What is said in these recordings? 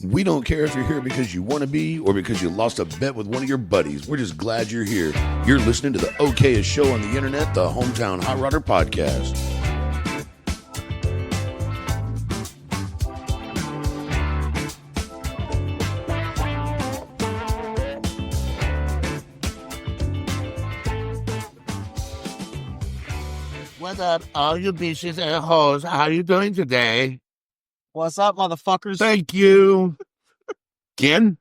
We don't care if you're here because you want to be or because you lost a bet with one of your buddies. We're just glad you're here. You're listening to the okayest show on the internet, the Hometown Hot Rodder Podcast. What's up, all you bitches and hoes? How you doing today? What's up, motherfuckers? Thank you. Ken?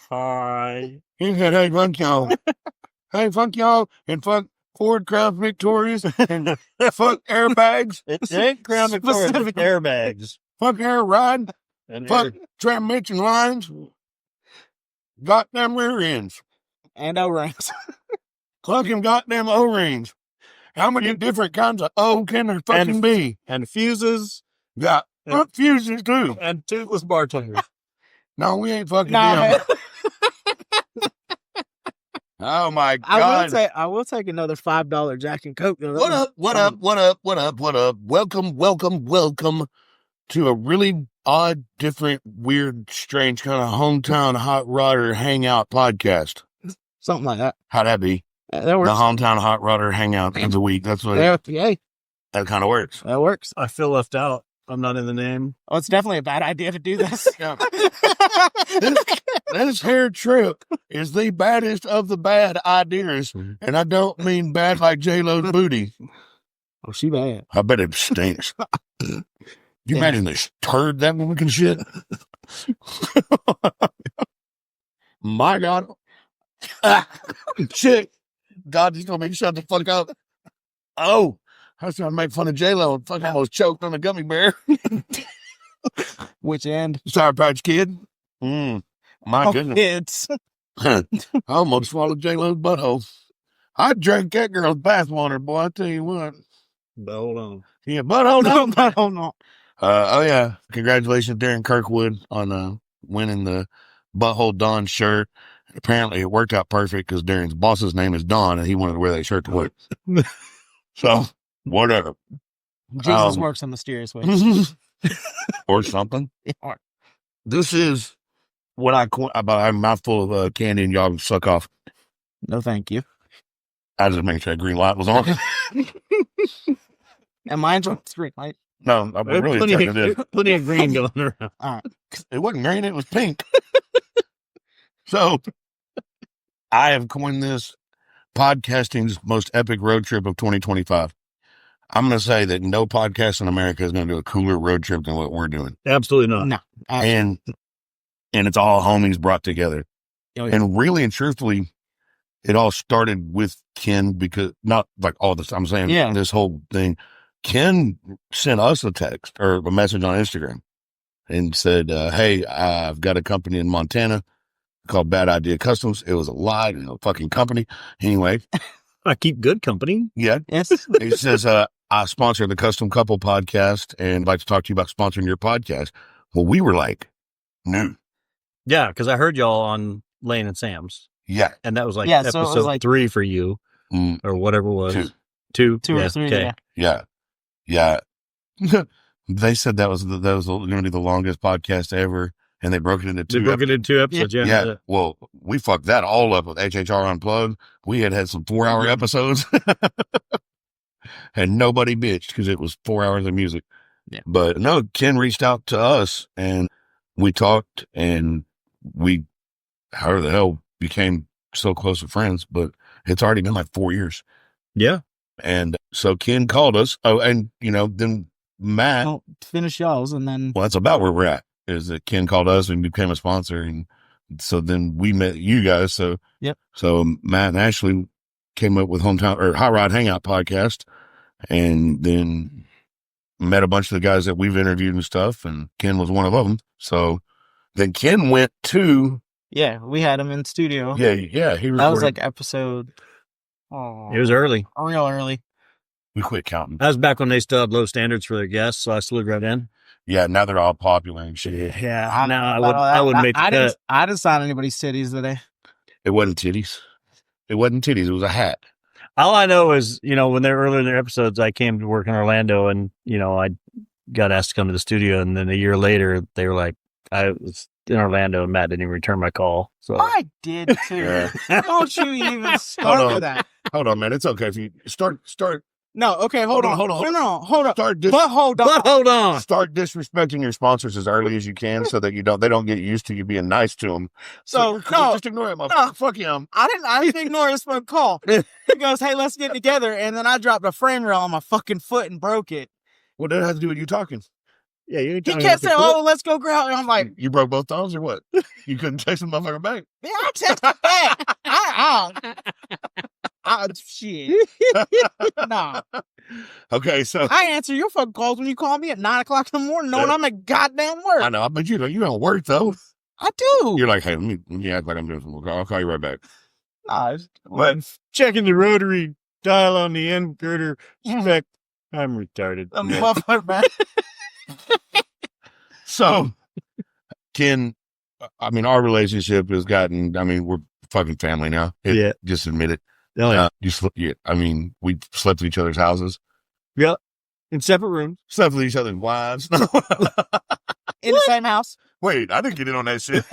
Hi. He said, hey, fuck y'all. Hey, fuck y'all, and fuck Ford Crown Victorias, and fuck airbags. It ain't Crown Victoria, it's airbags. Fuck air ride. And Fuck transmission lines. Goddamn rear ends. And O-rings. Fuck them goddamn O-rings. How many different kinds of O can there fucking be? And fuses. Yeah. Fuck fuses too. And toothless bartenders. No, we ain't fucking them. Oh my God. I will take another $5 Jack and Coke. What up? Welcome to a really odd, different, weird, strange kind of hometown hot rodder hangout podcast. Something like that. How'd that be? That works. The hometown hot rodder hangout of the week. That's what Yay. that kind of works. That works. I feel left out. I'm not in the name. Oh, it's definitely a bad idea to do this. Yeah. This hair trip is the baddest of the bad ideas, and I don't mean bad like J-Lo's booty. Oh, she bad. I bet it stinks. You imagine this turd that woman can shit? My God. Shit. God, he's gonna make me shut the fuck up. Oh, I was trying to make fun of J-Lo and fucking I was choked on a gummy bear. Which end? Sour Patch Kid. My goodness. Kids. I almost swallowed J-Lo's butthole. I drank that girl's bathwater, boy. I tell you what. But hold on. Yeah, but hold on. No. Oh, yeah. Congratulations, Darren Kirkwood, on winning the Butthole Don shirt. Apparently, it worked out perfect because Darren's boss's name is Don, and he wanted to wear that shirt to work. So, whatever. Jesus works in mysterious ways. Or something. Yeah. This is what I have a mouthful of candy, and y'all suck off. No, thank you. I just made sure that green light was on. And mine's on the green light. No, I'm really checking this. Plenty of green going around. All right. It wasn't green, it was pink. So, I have coined this podcasting's most epic road trip of 2025. I'm going to say that no podcast in America is going to do a cooler road trip than what we're doing. Absolutely not. No. And it's all homies brought together. Oh, yeah. And really and truthfully, it all started with Ken because, not like all this, I'm saying this whole thing. Ken sent us a text or a message on Instagram and said, hey, I've got a company in Montana called Bad Idea Customs. It was a lie, fucking company. Anyway. I keep good company. Yeah. Yes. He says, I sponsor the Custom Couple podcast and I'd like to talk to you about sponsoring your podcast. Well, we were like, no. Yeah, because I heard y'all on Lane and Sam's. Yeah. And that was like Yeah, so it was episode like 3 for you or whatever it was. Two or three. Okay. Yeah. Yeah. They said that was going to be the longest podcast ever. And they broke it into two. They broke it into 2 episodes. Yeah. Well, we fucked that all up with HHR Unplugged. We had some 4-hour episodes. And nobody bitched because it was 4 hours of music. Yeah. But no, Ken reached out to us and we talked and we, how the hell, became so close of friends. But it's already been like 4 years. Yeah. And so Ken called us. Oh, and then Matt. Well, finish y'all's and then. Well, that's about where we're at. Is that Ken called us and became a sponsor, and so then we met you guys. So yep. So Matt and Ashley came up with Hot Rod Hangout podcast, and then met a bunch of the guys that we've interviewed and stuff, and Ken was one of them. So then Ken went to. Yeah, we had him in studio. Yeah. He recorded. That was like episode. Oh, It was early. Real early. We quit counting. That was back when they still had low standards for their guests, so I slid right in. Yeah, now they're all popular and shit. Yeah, I wouldn't make the cut. I didn't sign anybody's titties today. It wasn't titties. It was a hat. All I know is, when they're earlier in their episodes, I came to work in Orlando and, I got asked to come to the studio. And then a year later, they were like, in Orlando, and Matt didn't even return my call. So I did too. Yeah. Don't you even start with that. Hold on, man. It's okay if you start. No, okay, hold on. No, hold on. Hold on. Start disrespecting your sponsors as early as you can, so that they don't get used to you being nice to them. So no, just ignore him. Fuck him. I didn't ignore his phone call. He goes, "Hey, let's get together," and then I dropped a frame rail on my fucking foot and broke it. What did that have to do with you talking? Yeah, you. He kept saying, "Oh, let's go ground," and I'm like, "You broke both thumbs or what? You couldn't text the motherfucker back?" Yeah, I texted back. Shit. Nah. Okay, so I answer your fucking calls when you call me at 9:00 in the morning, knowing I'm at goddamn work. I know, but you don't work though. I do. You're like, hey, let me act like I'm doing something. I'll call you right back. Nah, but checking the rotary dial on the inverter spec. I'm retarded. Motherfucker, man. So, Ken, I mean, our relationship has gotten. I mean, we're fucking family now. Just admit it. Oh, yeah. I mean, we slept at each other's houses. Yeah. In separate rooms. Slept with each other's wives. In the same house. Wait, I didn't get in on that shit.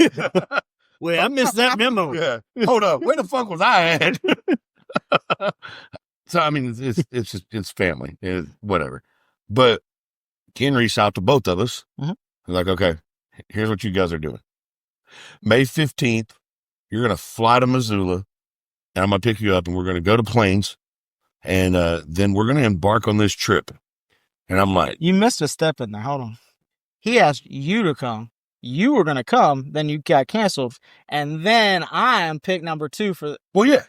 Wait, I missed that memo. Yeah. Hold up. Where the fuck was I at? So, I mean, it's family. Whatever. But Ken reached out to both of us. Mm-hmm. He's like, okay, here's what you guys are doing. May 15th, you're going to fly to Missoula, and I'm going to pick you up, and we're going to go to Plains, and then we're going to embark on this trip. And I'm like... You missed a step in there. Hold on. He asked you to come. You were going to come, then you got canceled, and then I am pick number 2 for... Well, yeah.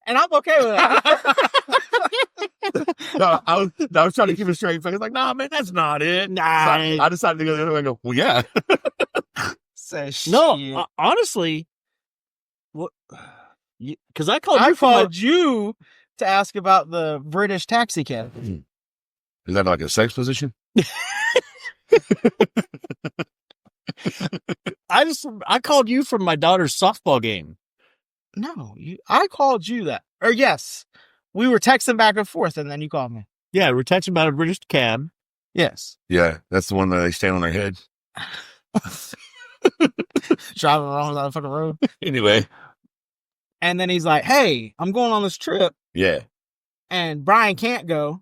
And I'm okay with that. No, I was trying to keep a straight face. Like, nah, man, that's not it. Nah. So I decided to go the other way and go, well, yeah. No, honestly, what? Because I called you to ask about the British taxi cab. Is that like a sex position? I called you from my daughter's softball game. No, I called you that. Or yes, we were texting back and forth, and then you called me. Yeah, we're texting about a British cab. Yes. Yeah, that's the one that they stand on their head. Driving around on the fucking road. Anyway. And then he's like, hey, I'm going on this trip. Yeah. And Brian can't go.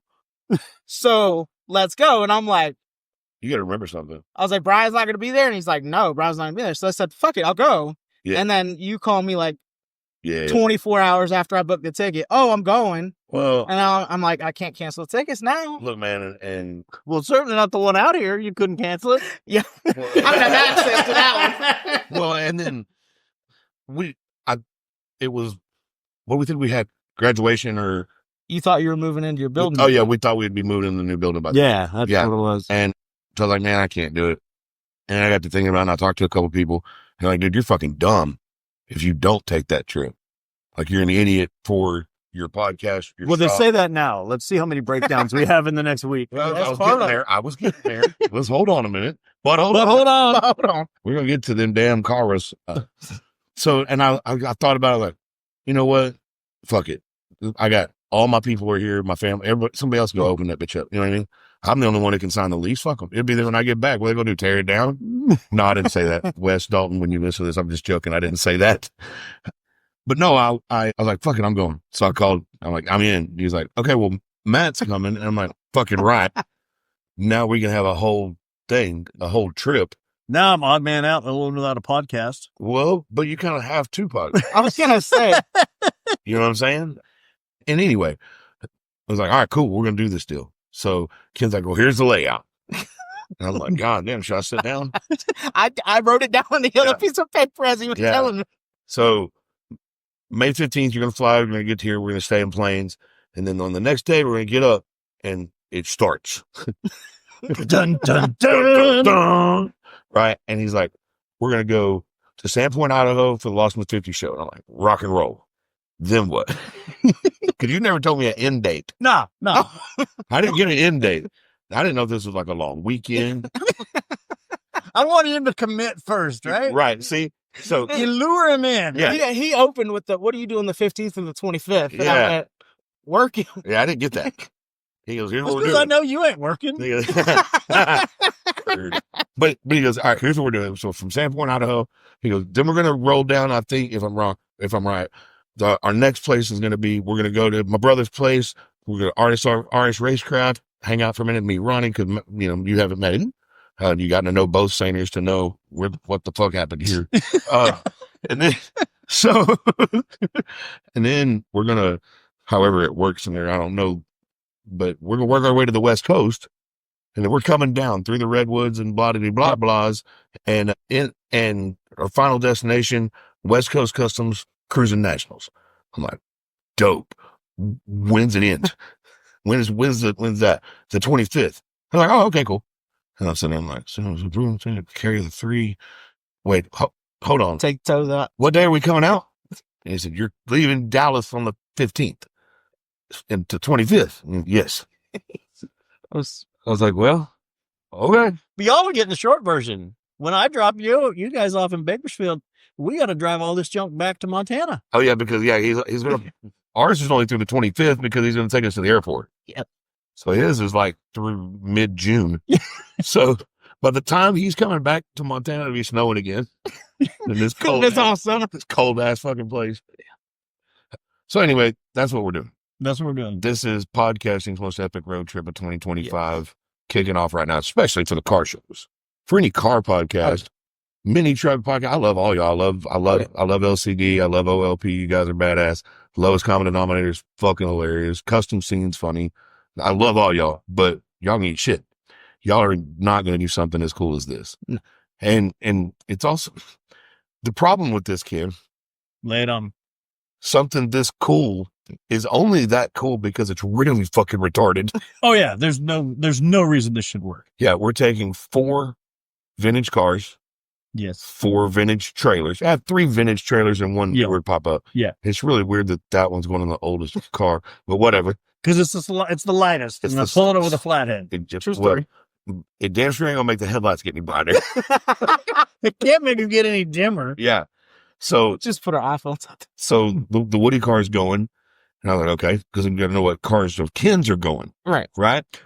So let's go. And I'm like, you got to remember something. I was like, Brian's not going to be there. And he's like, no, Brian's not going to be there. So I said, fuck it, I'll go. Yeah. And then you call me like 24 hours after I booked the ticket. Oh, I'm going. Well, and I'm like, I can't cancel the tickets now. Look, man, and well, certainly not the one out here. You couldn't cancel it. Yeah. I don't have access to that one. Well, and then it was, what do we think we had? Graduation or? You thought you were moving into your building? Oh, yeah. We thought we'd be moving in the new building. That's what it was. And so I was like, man, I can't do it. And I got to thinking about it, and I talked to a couple people. And like, dude, you're fucking dumb if you don't take that trip. Like, you're an idiot for your podcast. Well, they say that now. Let's see how many breakdowns we have in the next week. Well, I was getting there. Let's hold on a minute. But hold on. We're going to get to them damn cars. So, and I thought about it like, you know what? Fuck it. I got all my people are here, my family, everybody, somebody else go open that bitch up. You know what I mean? I'm the only one that can sign the lease. Fuck them. It'll be there when I get back. What are they going to do? Tear it down? No, I didn't say that. Wes Dalton, when you listen to this, I'm just joking. I didn't say that. But no, I was like, fuck it, I'm going. So I called. I'm like, I'm in. He's like, okay, well, Matt's coming. And I'm like, fucking right. Now we can have a whole thing, a whole trip. Now I'm odd man out alone without a podcast. Well, but you kind of have two podcasts. I was going to say. You know what I'm saying? And anyway, I was like, all right, cool. We're going to do this deal. So Ken's like, well, here's the layout. And I'm like, God damn, should I sit down? I wrote it down on the other piece of paper as he was telling me. So May 15th, you're going to fly. We're going to get here. We're going to stay in Plains. And then on the next day, we're going to get up and it starts. Dun, dun, dun, dun, dun. Right. And he's like, we're going to go to Sandpoint, Idaho for the Lost with 50 show. And I'm like, rock and roll. Then what? Because you never told me an end date. No. I didn't get an end date. I didn't know if this was like a long weekend. I wanted him to commit first, right? Right. See? So you lure him in. Yeah. He opened with what do you do on the 15th and the 25th? And I went, working. Yeah, I didn't get that. He goes, here's what we're doing. doing. I know you ain't working. But he goes, all right, here's what we're doing. So from Sandpoint, Idaho, he goes, then we're going to roll down, I think, if I'm right, our next place is going to be, we're going to go to my brother's place. We're going to Artist Racecraft, hang out for a minute, meet Ronnie, because, you haven't met him. You got to know both seniors to know what the fuck happened here. And then, and then we're going to, however it works in there, I don't know, but we're going to work our way to the West Coast. And then we're coming down through the redwoods and blah blah blahs, and our final destination, West Coast Customs Cruising Nationals. I'm like, dope. When's it end? When's that? The 25th. I'm like, oh, okay, cool. And I'm sitting there, I'm like, so carry the 3. Wait, hold on. Take toes out. What day are we coming out? And he said, you're leaving Dallas on the 15th and the 25th. And yes. I was like, well, okay. But y'all are getting the short version. When I drop you guys off in Bakersfield, we got to drive all this junk back to Montana. Oh, yeah, because, he's going to, ours is only through the 25th because he's going to take us to the airport. Yep. So his is like through mid-June. So by the time he's coming back to Montana, it'll be snowing again. In this cold, this cold-ass fucking place. So anyway, that's what we're doing. That's what we're doing. This is podcasting's most epic road trip of 2025, kicking off right now, especially for the car shows. For any car podcast, mini truck podcast, I love all y'all. I love LCD. I love OLP. You guys are badass. Lowest common denominator is fucking hilarious. Custom scenes funny. I love all y'all, but y'all need shit. Y'all are not going to do something as cool as this. No. And it's also the problem with this, kid. Lay it on. Something this cool is only that cool because it's really fucking retarded. Oh yeah, there's no reason this should work. Yeah, we're taking 4 vintage cars. Yes. 4 vintage trailers. I have 3 vintage trailers and 1 would pop up. Yeah. It's really weird that one's going on the oldest car, but whatever. Because it's the lightest. And I'm pulling it with a flathead. True story. It damn sure ain't gonna make the headlights get any brighter. It can't make them get any dimmer. Yeah. So just put our iPhones on. So the Woody car is going. And I was like, okay, because I'm going to know what cars of Ken's are going. Right.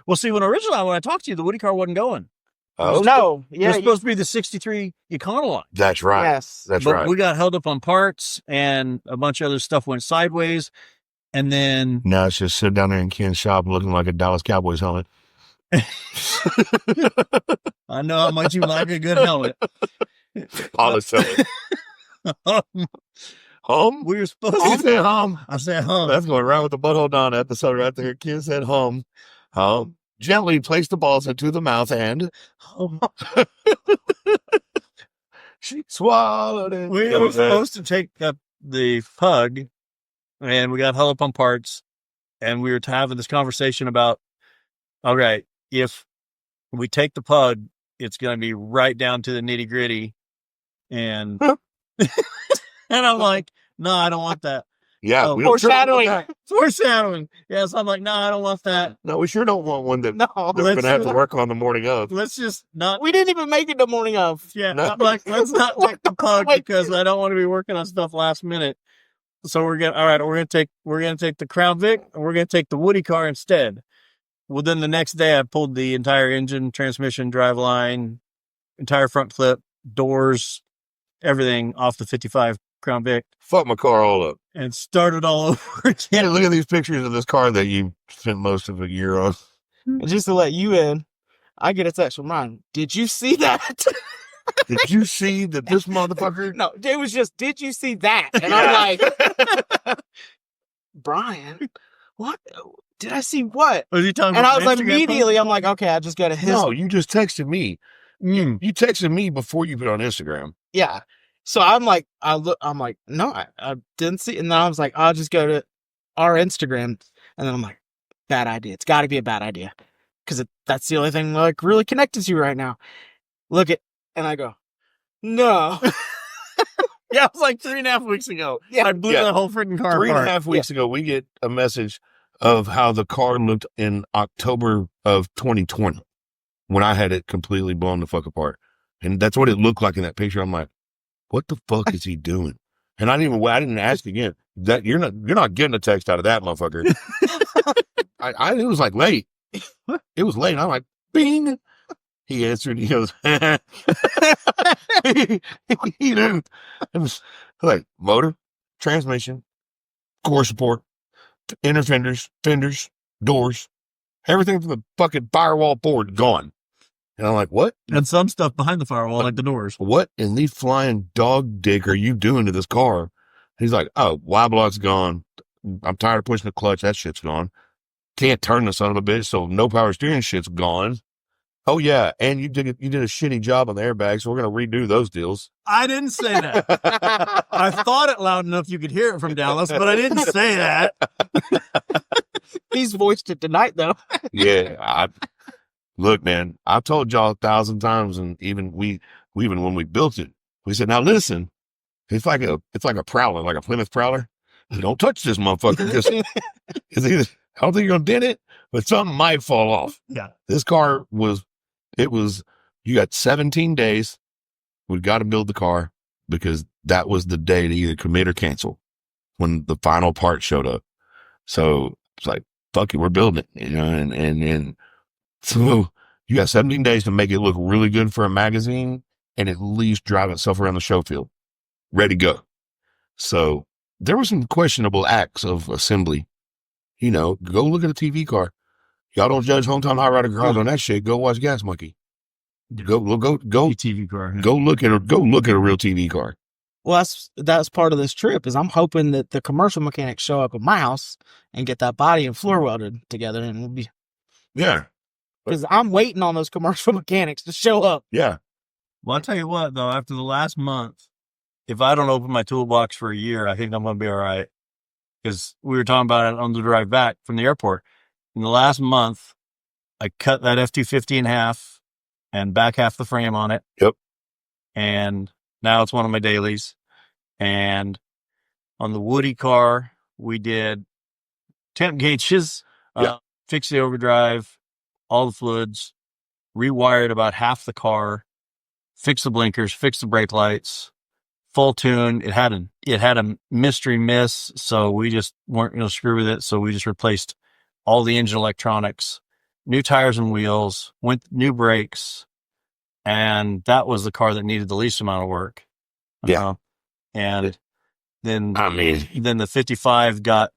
Well, see, when I talked to you, the Woody car wasn't going. Oh, no. Yeah. It was supposed to be the 63 Econoline. That's right. Yes. That's but right. We got held up on parts and a bunch of other stuff went sideways. And then. Now it's just sitting down there in Ken's shop looking like a Dallas Cowboys helmet. I know how much you like a good helmet. Polished helmet. Hum? We were supposed to say hum. I said hum. That's going right with the Butthole Don episode right there. Ken said hum. Hum. Gently place the balls into the mouth and hum. She swallowed it. We were supposed to take up the pug and we got held up on parts and we were having this conversation about, all right, if we take the pug, it's going to be right down to the nitty gritty. And and I'm like, no, I don't want that. Yeah. Foreshadowing. Foreshadowing. Yeah, so I'm like, no, I don't want that. No, we sure don't want one that we're going to have to work on the morning of. Let's just not. We didn't even make it the morning of. Yeah. No. I'm like, let's not take the pug because I don't want to be working on stuff last minute. So we're going to take the Crown Vic and we're going to take the Woody car instead. Well, then the next day I pulled the entire engine, transmission, driveline, entire front clip, doors, everything off the 55 Crown Vic. Fuck my car all up. And started all over again. Yeah, look at these pictures of this car that you spent most of a year on. And just to let you in, I get a text from Ryan. Did you see that? Did you see that this motherfucker? No, it was just, did you see that? And I'm like, Brian, what? Did I see what? Was he talking and about I was like, Instagram immediately, post? I'm like, okay, I just got a history. No, you just texted me. You texted me before you put on Instagram. Yeah. So I'm like, I'm like, no, I didn't see. And then I was like, I'll just go to our Instagram. And then I'm like, bad idea. It's got to be a bad idea. Because that's the only thing like really connected to you right now. Look at, and I go, no. Yeah, it was like 3.5 weeks ago. Yeah, I blew that whole freaking car apart. 3.5 weeks ago, we get a message of how the car looked in October of 2020 when I had it completely blown the fuck apart. And that's what it looked like in that picture. I'm like, what the fuck is he doing? And I didn't ask again. That you're not getting a text out of that motherfucker. It was like late. It was late. I'm like, bing. he answered. He goes, you know, it was like motor, transmission, core support, inner fenders, doors, everything from the fucking firewall board gone. And I'm like, what? And some stuff behind the firewall, like the doors. What in the flying dog dick are you doing to this car? He's like, oh, Y block's gone. I'm tired of pushing the clutch. That shit's gone. Can't turn the son of a bitch, so no power steering shit's gone. Oh yeah, and you did a shitty job on the airbag, so we're gonna redo those deals. I didn't say that. I thought it loud enough you could hear it from Dallas, but I didn't say that. He's voiced it tonight, though. Yeah, look, man. I've told y'all 1,000 times, and even when we built it, we said, now listen, it's like a prowler, like a Plymouth prowler. Don't touch this motherfucker because I don't think you're gonna dent it, but something might fall off. Yeah, this car you got 17 days. We've got to build the car because that was the day to either commit or cancel when the final part showed up. So it's like, fuck it, we're building it, you know, and so you got 17 days to make it look really good for a magazine and at least drive itself around the show field. Ready to go. So there were some questionable acts of assembly. You know, go look at a TV car. Y'all don't judge Hometown Hot Rod Garage on that shit. Go watch Gas Monkey. Go TV car. Yeah. Go look at a real TV car. Well, that's part of this trip. Is I'm hoping that the commercial mechanics show up at my house and get that body and floor welded together, and we'll be. Yeah. Because I'm waiting on those commercial mechanics to show up. Yeah. Well, I'll tell you what, though, after the last month, if I don't open my toolbox for a year, I think I'm going to be all right. Because we were talking about it on the drive back from the airport. In the last month, I cut that F-250 in half and back half the frame on it. Yep. And now it's one of my dailies. And on the Woody car, we did temp gauges, fixed the overdrive, all the fluids, rewired about half the car, fixed the blinkers, fixed the brake lights, full tune. It had a mystery miss, so we just weren't going to screw with it. So we just replaced all the engine electronics, new tires and wheels, new brakes, and that was the car that needed the least amount of work. Yeah. And then the 55 got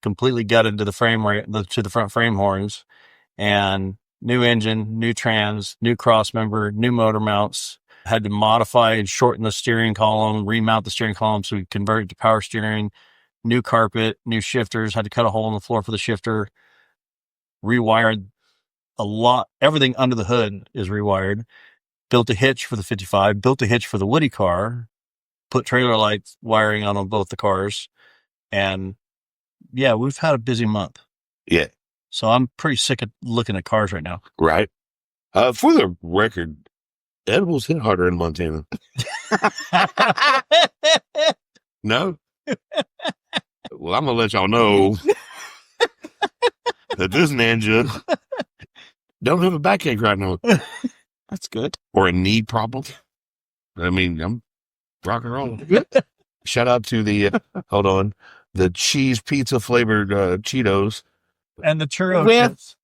completely gutted to the front frame horns, and new engine, new trans, new cross member, new motor mounts. Had to modify and shorten the steering column, remount the steering column so we converted to power steering, new carpet, new shifters, had to cut a hole in the floor for the shifter, rewired a lot. Everything under the hood is rewired. Built a hitch for the 55, built a hitch for the Woody car, put trailer lights wiring on both the cars. And yeah, we've had a busy month. Yeah. So I'm pretty sick of looking at cars right now. Right. For the record, edibles hit harder in Montana. No? Well, I'm going to let y'all know that this ninja don't have a backache right now. That's good. Or a knee problem. I mean, I'm rock and roll. Shout out to the, the cheese pizza flavored Cheetos. And the churros.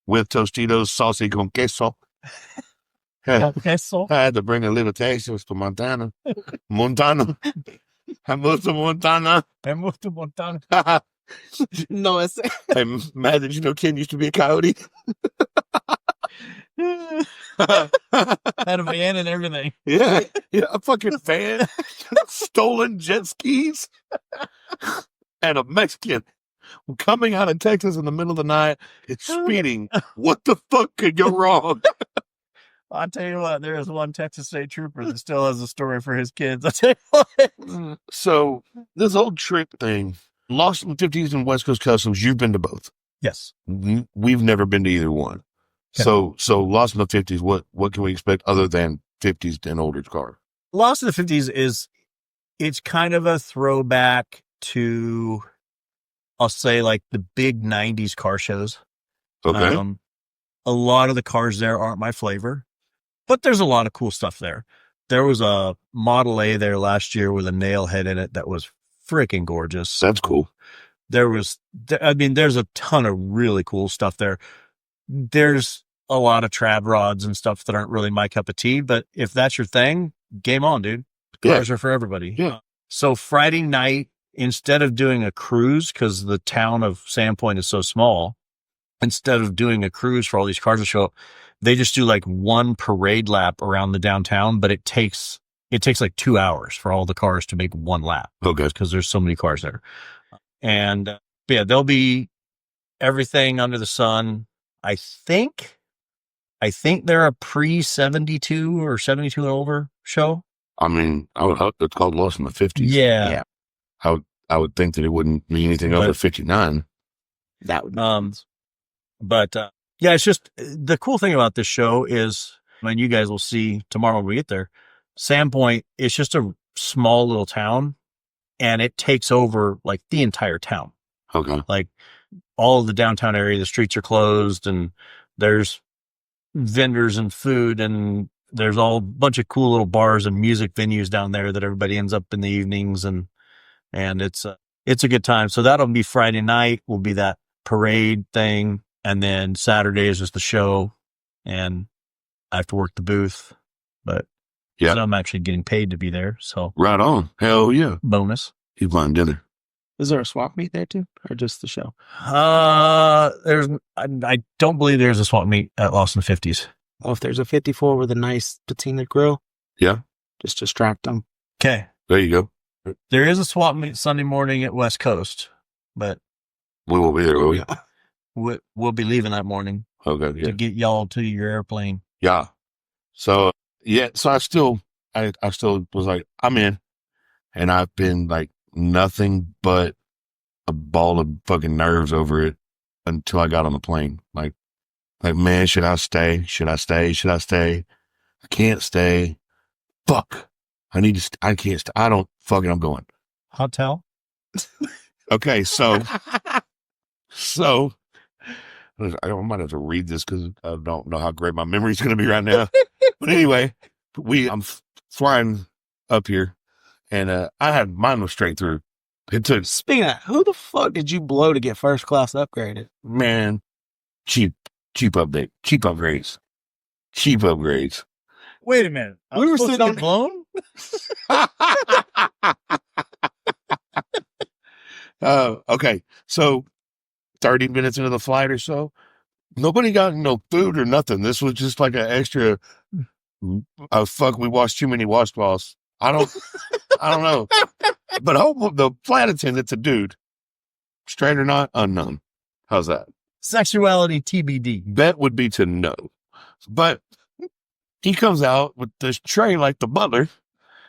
With Tostitos, saucy con queso. Queso. I had to bring a little Texas to Montana. I moved to Montana. No, it's... I'm mad that, Ken used to be a coyote. Had a van and everything. Yeah, a fucking van. Stolen jet skis. And a Mexican coming out of Texas in the middle of the night. It's speeding. What the fuck could go wrong? I'll tell you what, there is one Texas State Trooper that still has a story for his kids. I'll tell you what. So, this whole trip thing, Lost in the 50s and West Coast Customs, you've been to both. Yes. We've never been to either one. Okay. So Lost in the 50s, what can we expect other than 50s and older cars? Lost in the 50s it's kind of a throwback to, I'll say, like the big 90s car shows. Okay. A lot of the cars there aren't my flavor, but there's a lot of cool stuff there. There was a Model A there last year with a nail head in it that was freaking gorgeous. That's cool. There's a ton of really cool stuff there. There's a lot of trad rods and stuff that aren't really my cup of tea. But if that's your thing, game on, dude. Cars are for everybody. Yeah. So Friday night, instead of doing a cruise, because the town of Sandpoint is so small, instead of doing a cruise for all these cars to show up, they just do like one parade lap around the downtown, but it takes like 2 hours for all the cars to make one lap. Okay. Because there's so many cars there. And yeah, there'll be everything under the sun. I think they're a pre-72 or 72 and over show. I mean, I would hope it's called Lost in the 50s. Yeah. I would think that it wouldn't be anything over 59. That would but yeah, it's just the cool thing about this show is, and you guys will see tomorrow when we get there, Sandpoint is just a small little town, and it takes over like the entire town. Okay. Like all of the downtown area, the streets are closed, and there's vendors and food, and there's all a bunch of cool little bars and music venues down there that everybody ends up in the evenings, and it's a good time. So that'll be Friday night, will be that parade thing, and then Saturday is just the show, and I have to work the booth, but yeah, so I'm actually getting paid to be there. So right on. Hell yeah. Bonus. He's buying dinner. Is there a swap meet there too, or just the show? I don't believe there's a swap meet at Lost in the 50s. Oh, if there's a 54 with a nice patina grill, yeah, just distract them. Okay, there you go. There is a swap meet Sunday morning at West Coast, but we won't be there, will we? We'll be leaving that morning. Okay, yeah. To get y'all to your airplane. Yeah. So yeah, so I still was like, I'm in, and I've been like nothing but a ball of fucking nerves over it until I got on the plane. Like, man, should I stay? Should I stay? Should I stay? I can't stay. Fuck. I need to. I can't stay. I don't fucking. I'm going. Hotel. Okay, so I might have to read this because I don't know how great my memory is going to be right now. But anyway, I'm flying up here, and I had mine was straight through. It took. Speaking of that, who the fuck did you blow to get first class upgraded? Man, cheap upgrades. Wait a minute. We were sitting on blown. Okay, so 30 minutes into the flight or so, nobody got no food or nothing. This was just like an extra. Fuck, we watched too many washcloths. I don't know. But the flight attendant's a dude. Straight or not, unknown. How's that? Sexuality TBD. Bet would be to no. But he comes out with this tray like the butler,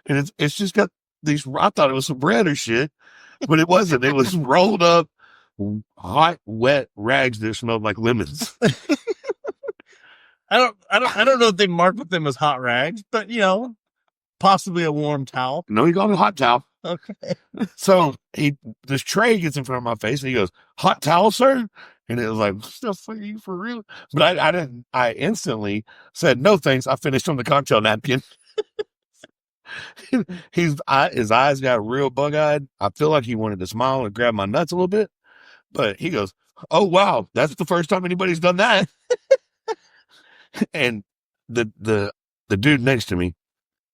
and it's just got these. I thought it was some bread or shit, but it wasn't. It was rolled up, hot, wet rags that smelled like lemons. I don't know if they market them as hot rags, but possibly a warm towel. No, he got a hot towel. Okay. So this tray gets in front of my face, and he goes, "Hot towel, sir?" And it was like, "Stuff for you for real?" But I didn't. I instantly said, "No, thanks." I finished on the cocktail napkin. His eyes got real bug-eyed. I feel like he wanted to smile and grab my nuts a little bit, but he goes, "Oh wow, that's the first time anybody's done that." And the dude next to me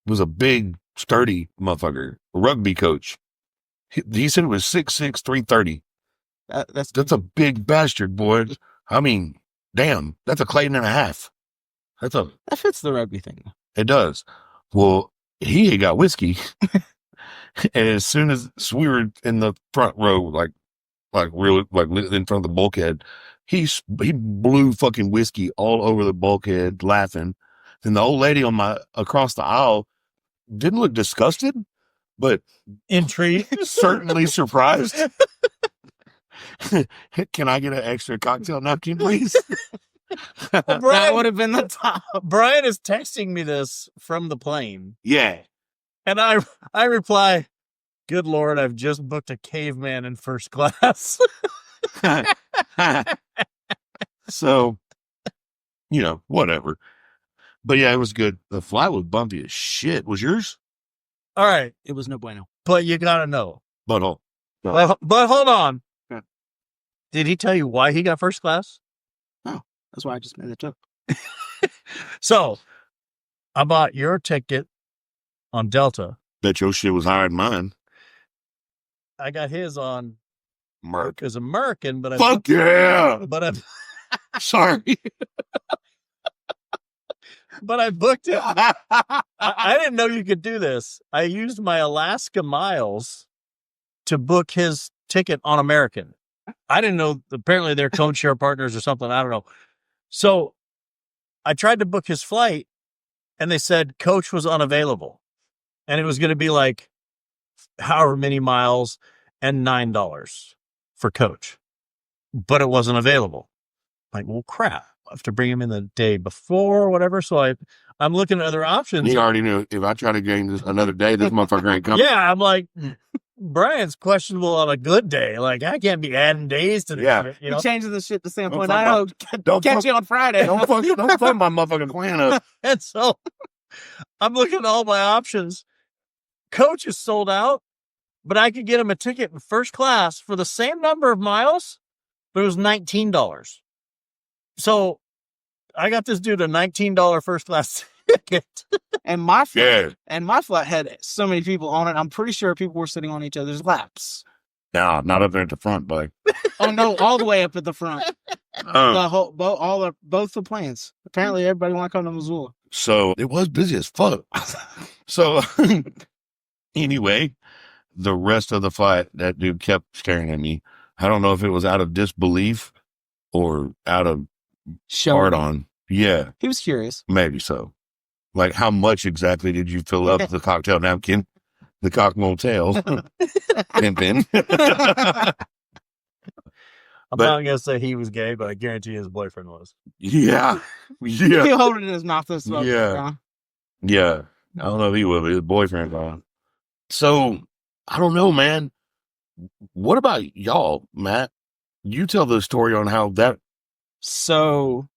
was a big, sturdy motherfucker, a rugby coach. He said it was 6'6", 330. That's a big bastard, boy. I mean, damn, that's a Clayton and a half. That fits the rugby thing. It does. Well, he got whiskey, and as soon as we were in the front row, like in front of the bulkhead, he blew fucking whiskey all over the bulkhead, laughing. And the old lady across the aisle didn't look disgusted, but intrigued, certainly surprised. Can I get an extra cocktail napkin, please? Brian, that would have been the top. Brian is texting me this from the plane. Yeah. And I reply, "Good Lord, I've just booked a caveman in first class." So, whatever. But yeah, it was good. The flight was bumpy as shit. Was yours? All right. It was no bueno. But you gotta know. Butthole. No. But hold on. Yeah. Did he tell you why he got first class? No. That's why I just made the joke. So I bought your ticket on Delta. Bet your shit was higher than mine. I got his on Merc. As American, but Fuck yeah. But I'm sorry. But I booked it. I didn't know you could do this. I used my Alaska miles to book his ticket on American. I didn't know. Apparently, they're code share partners or something. I don't know. So I tried to book his flight, and they said coach was unavailable, and it was going to be like however many miles and $9 for coach, but it wasn't available. Like, well, crap. I have to bring him in the day before or whatever. So I'm looking at other options. He already knew if I try to gain this another day, this motherfucker ain't coming. Yeah, I'm like, Brian's questionable on a good day. Like, I can't be adding days to this. Yeah. You know? Changing the shit to standpoint. Don't Catch you on Friday. Don't fuck my motherfucking plan up. And so I'm looking at all my options. Coach is sold out, but I could get him a ticket in first class for the same number of miles, but it was $19. So I got this dude a $19 first class ticket. And my flight, had so many people on it. I'm pretty sure people were sitting on each other's laps. No, not up there at the front, buddy. Oh no, all the way up at the front. The whole both the planes. Apparently everybody want to come to Missoula. So it was busy as fuck. So anyway, the rest of the flight, that dude kept staring at me. I don't know if it was out of disbelief or out of hard on. Yeah. He was curious. Maybe so. Like, how much exactly did you fill up the cocktail napkin? The cock motel. Pimpin'. I'm not going to say he was gay, but I guarantee his boyfriend was. Yeah. Yeah. He'll hold it in his mouth this way. Yeah. Yeah. I don't know if he will, but his boyfriend gone. So, I don't know, man. What about y'all, Matt? You tell the story on how that. So,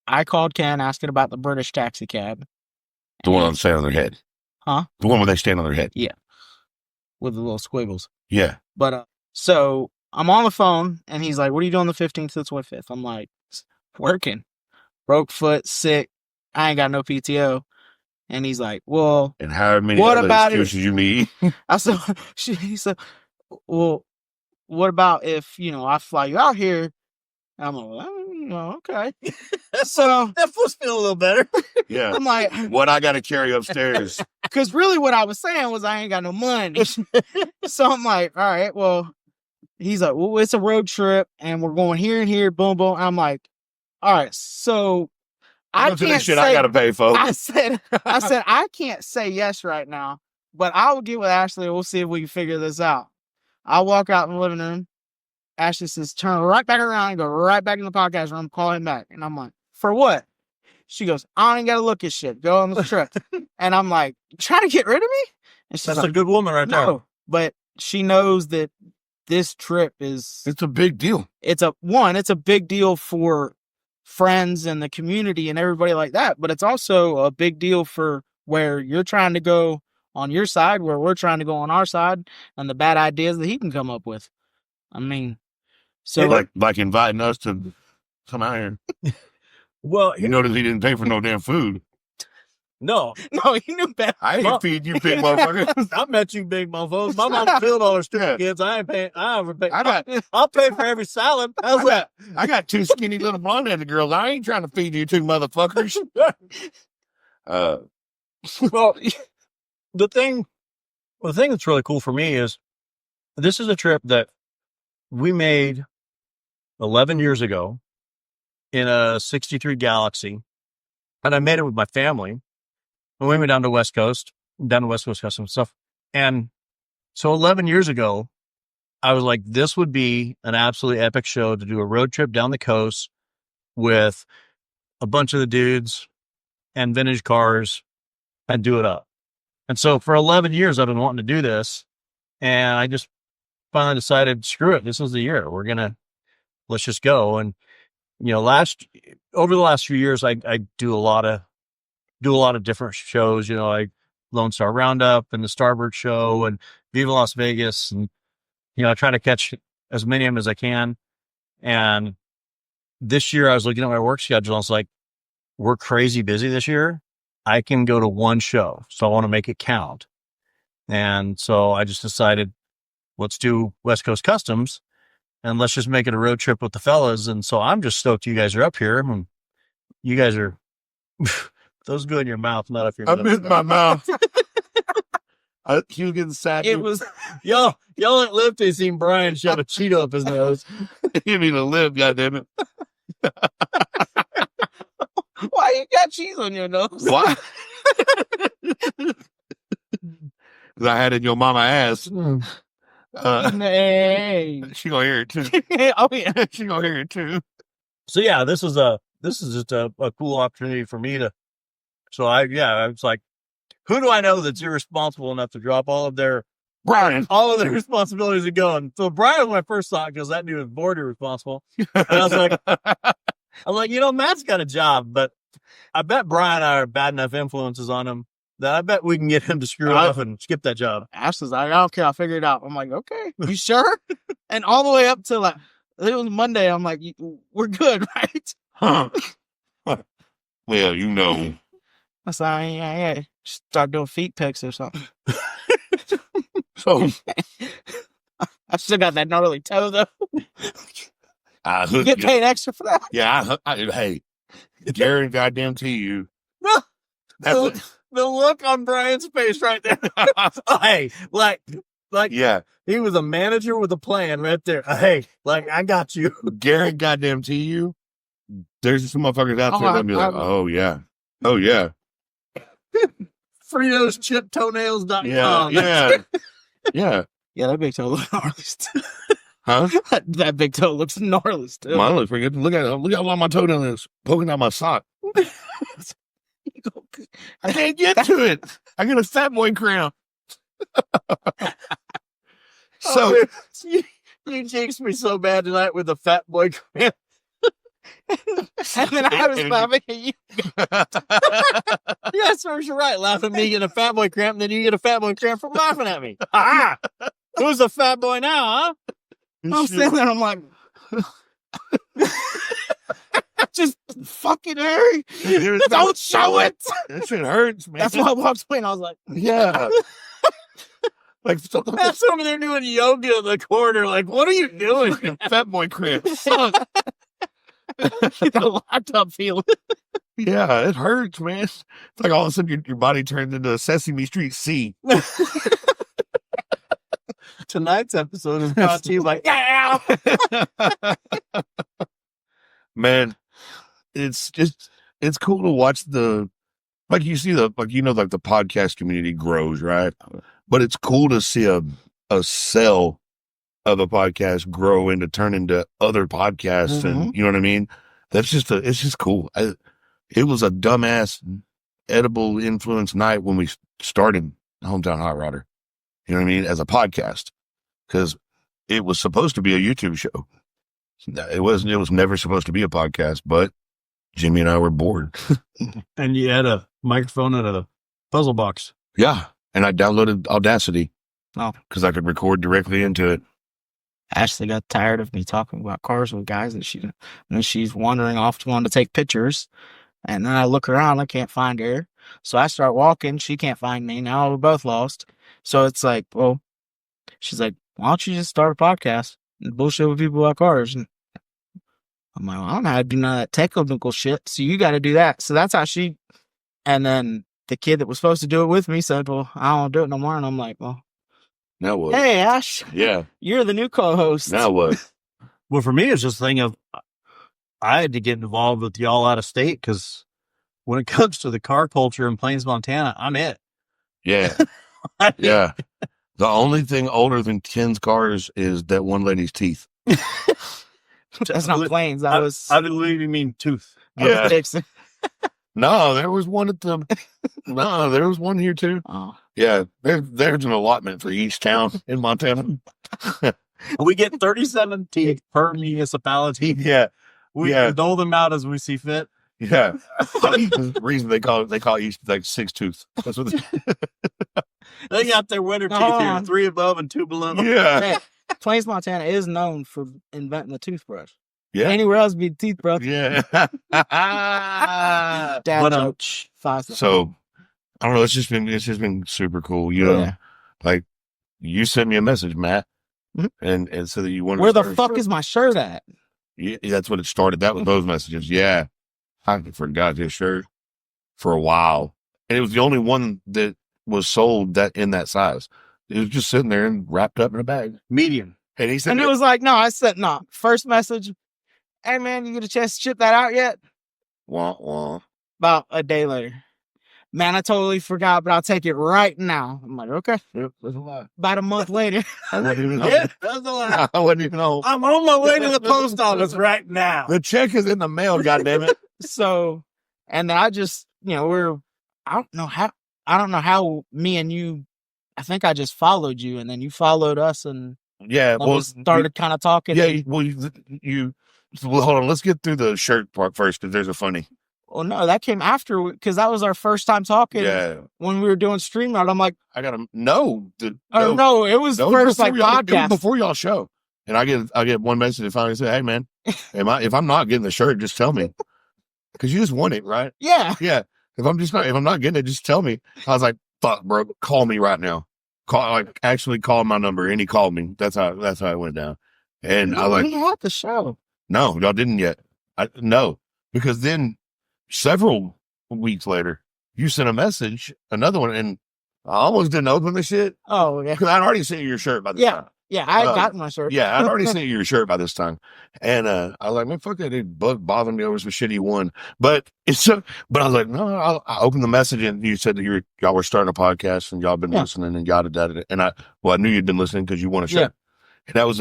I called Ken asking about the British taxi cab. The one on stand on their head. Huh? The one where they stand on their head. Yeah. With the little squiggles. Yeah. But, so I'm on the phone and he's like, what are you doing the 15th to the 25th? I'm like, working. Broke foot, sick. I ain't got no PTO. And he's like, well. And how many what other about excuses you need? I said, he said, well, what about if, I fly you out here? And I'm like, okay. So that was feeling a little better. Yeah. I'm like, what I got to carry upstairs? Because really what I was saying was I ain't got no money. So I'm like, all right, well, he's like, well, it's a road trip and we're going here and here, boom, boom. I'm like, all right, so I can't say, I got to pay, folks. I said, I can't say yes right now, but I will get with Ashley and we'll see if we can figure this out. I walk out in the living room. Ashley says, turn right back around and go right back in the podcast room, call him back. And I'm like, for what? She goes, I ain't got to look at shit. Go on the trip. And I'm like, trying to get rid of me? And she's That's like, a good woman right there. No, but she knows that this trip is... It's a big deal. It's a big deal for friends and the community and everybody like that. But it's also a big deal for where you're trying to go on your side, where we're trying to go on our side, and the bad ideas that he can come up with. I mean... So like inviting us to come out here. Well, you notice he didn't pay for no damn food. No, he knew better. I ain't feed you, big motherfucker. I met you, big motherfuckers. My mom filled all her stupid kids. I ain't paying. I'll pay for every salad. How's that? I got two skinny little blonde-headed girls. I ain't trying to feed you two motherfuckers. Well, the thing that's really cool for me is this is a trip that we made 11 years ago in a 63 Galaxy, and I made it with my family. And we went down to West Coast Custom stuff. And so 11 years ago, I was like, this would be an absolutely epic show to do a road trip down the coast with a bunch of the dudes and vintage cars and do it up. And so for 11 years, I've been wanting to do this. And I just finally decided, screw it. This is the year. Let's just go. And, over the last few years, I do a lot of different shows, like Lone Star Roundup and the Starbird Show and Viva Las Vegas. And, I try to catch as many of them as I can. And this year I was looking at my work schedule. I was like, we're crazy busy this year, I can go to one show. So I want to make it count. And so I just decided, let's do West Coast Customs and let's just make it a road trip with the fellas. And so I'm just stoked you guys are up here. And you guys are, those go in your mouth, not up your nose. I missed my mouth. He was getting sad. It was, y'all ain't lived to seen Brian shove a Cheeto up his nose. He didn't even live, goddammit. Why you got cheese on your nose? Why? Because I had it in your mama ass. Hey. She gonna hear it too. Oh yeah, she gonna hear it too. So yeah, this is just a cool opportunity for me to. So I was like, who do I know that's irresponsible enough to drop all of their responsibilities and go? And so Brian was my first thought because that dude was bored irresponsible. And I was like, Matt's got a job, but I bet Brian and I are bad enough influences on him that I bet we can get him to screw off and skip that job. Ashley's like, I don't care, I'll figure it out. I'm like, okay, you sure? And all the way up to like, it was Monday. I'm like, we're good, right? Huh. Well, I was like, yeah, start doing feet pics or something. So I still got that gnarly toe though. You get paid extra for that? Yeah, hey, Gary, goddamn to you. The look on Brian's face right there. Hey, like, yeah, he was a manager with a plan right there. Hey, like, I got you. Gary, goddamn to you. There's some motherfuckers out there that'll be like, oh yeah. FrittosChipToenails.com. Yeah. Yeah, that big toe looks gnarly too. Huh? That big toe looks gnarly too. Mine looks pretty good. Look at how my toenail is poking out my sock. I can't get to it. I got a fat boy crown. So you jinxed me so bad tonight with the fat boy crown. And then I was laughing at you. Yeah, serves you right. Laughing at me getting a fat boy cramp, and then you get a fat boy cramp from laughing at me. Ah! Who's a fat boy now, huh? I'm sitting there, I'm like, just fucking hurry. Don't show it. That shit hurts, man. That's why I walked away and I was like, yeah. Like that's over there doing yoga in the corner. Like, what are you doing? Fat boy cramp. the locked up feeling. Yeah, it hurts, man. It's like all of a sudden your body turns into a Sesame Street C. Tonight's episode is brought to you by yeah. Man, it's cool to watch the podcast community grows, right? But it's cool to see a cell of a podcast grow into turn into other podcasts, and you know what I mean? It's just cool. It was a dumbass edible influence night when we started Hometown Hot Rodder. You know what I mean? As a podcast, because it was supposed to be a YouTube show. It was never supposed to be a podcast, but Jimmy and I were bored. And you had a microphone and a puzzle box. Yeah. And I downloaded Audacity. Oh. Because I could record directly into it. Ashley got tired of me talking about cars with guys, and she's wandering off to want to take pictures. And then I look around, I can't find her. So I start walking, she can't find me. Now we're both lost. So it's like, well, she's like, why don't you just start a podcast and bullshit with people about cars? And I'm like, well, I don't know how to do none of that technical shit, so you got to do that. So that's how and then the kid that was supposed to do it with me said, well, I don't do it no more. And I'm like, well, now what? Hey, Ash. Yeah. You're the new co-host. Now what? Well, for me, it's just a thing of I had to get involved with y'all out of state because when it comes to the car culture in Plains, Montana, I'm it. Yeah. Yeah. The only thing older than Ken's cars is that one lady's teeth. That's not Plains. I believe you mean tooth. Yeah. No, there was one there was one here too. Oh. Yeah. There's an allotment for each town in Montana. We get 37 teeth per municipality. Yeah. We dole them out as we see fit. Yeah. The reason they call each like 6 tooth. That's what they got their winter teeth here, 3 above and 2 below. Yeah. Hey, Plains, Montana is known for inventing the toothbrush. Yeah. Anywhere else be teeth, bro. Yeah. Dad joke. So I don't know. It's just been super cool. You know, like you sent me a message, Matt, and so that you wanted. Where the fuck is my shirt at? Yeah, that's what it started. That was those messages. Yeah, I forgot his shirt for a while, and it was the only one that was sold that in that size. It was just sitting there and wrapped up in a bag, medium. And he said, and it was like, no. I said, no. First message, hey man, you get a chance to ship that out yet? Wah, wah. About a day later. Man, I totally forgot, but I'll take it right now. I'm like, okay. Yep, that's a lie. About a month later. I wasn't even That's a lie. I wasn't even home. I'm on my way to the post office right now. The check is in the mail, goddammit. So, and then I just, I don't know how me and you, I think I just followed you, and then you followed us, and we started kind of talking. Yeah, well, hold on. Let's get through the shirt part first, because there's a funny. Well, no, that came after, because that was our first time talking. Yeah. When we were doing StreamYard, I'm like, I got to no, it was first like podcast before y'all show, and I get one message that finally said, "Hey man, if I'm not getting the shirt, just tell me, because you just want it, right?" Yeah. Yeah. If I'm not getting it, just tell me. I was like, "Fuck, bro, call me right now. Actually call my number," and he called me. That's how it went down. And I was like, we had the show. No, y'all didn't yet. No, because then several weeks later, you sent a message, another one, and I almost didn't open the shit. Oh, yeah. Because I'd already sent you your shirt by this time. Yeah, I had gotten my shirt. Yeah, I'd already sent you your shirt by this time. And I was like, man, fuck that dude bothering me over some shit he won. But I was like, no, I opened the message and you said that y'all were starting a podcast and y'all been listening and yada yada. And I knew you'd been listening because you won a shirt. And that was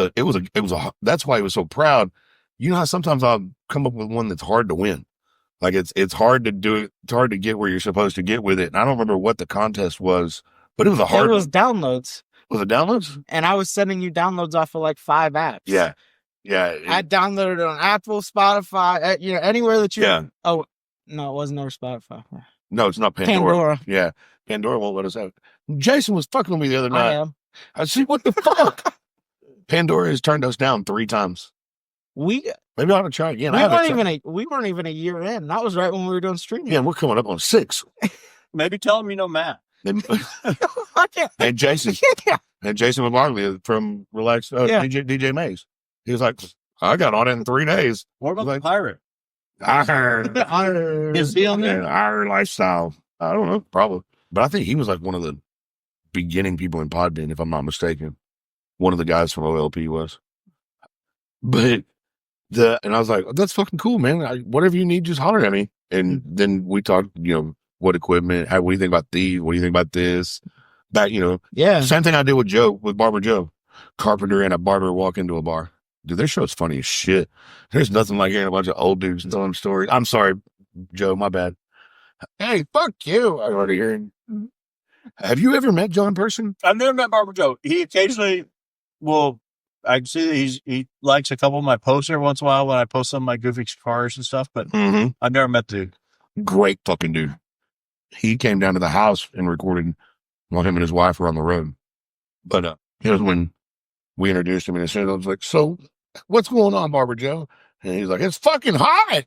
that's why he was so proud. You know how sometimes I'll come up with one that's hard to win. Like it's hard to do it. It's hard to get where you're supposed to get with it. And I don't remember what the contest was, but it was It was downloads. Was it downloads? And I was sending you downloads off of like 5 apps. Yeah. Yeah. I downloaded it on Apple, Spotify, anywhere that you. Yeah. Oh, no, it wasn't over Spotify. No, it's not Pandora. Yeah. Pandora won't let us have it. Jason was fucking with me the other night. I see, what the fuck? Pandora has turned us down 3 times. Maybe I ought to try again. We weren't even a year in. That was right when we were doing streaming. Yeah, we're coming up on 6. Maybe tell him you know Matt. And Jason. And Jason McLaughlin from Relax DJ Mays. He was like, I got on it in 3 days. What about the pirate? I heard. Is he on there? Our lifestyle. I don't know, probably. But I think he was like one of the beginning people in Podbean, if I'm not mistaken. One of the guys from OLP was. But and I was like, that's fucking cool, man. Whatever you need, just holler at me. And then we talked, what equipment, what do you think about these? What do you think about this? Back, same thing I did with Barber Joe. Carpenter and a barber walk into a bar. Dude, their show's funny as shit. There's nothing like hearing a bunch of old dudes telling stories. I'm sorry, Joe, my bad. Hey, fuck you. I already hearing. Have you ever met Joe in person? I've never met Barber Joe. He occasionally I can see that he likes a couple of my posts every once in a while when I post some of my goofy cars and stuff, but I've never met the dude. Great fucking dude. He came down to the house and recorded while him and his wife were on the road. But it was when we introduced him, and I was like, so what's going on, Barber Joe? And he's like, it's fucking hot.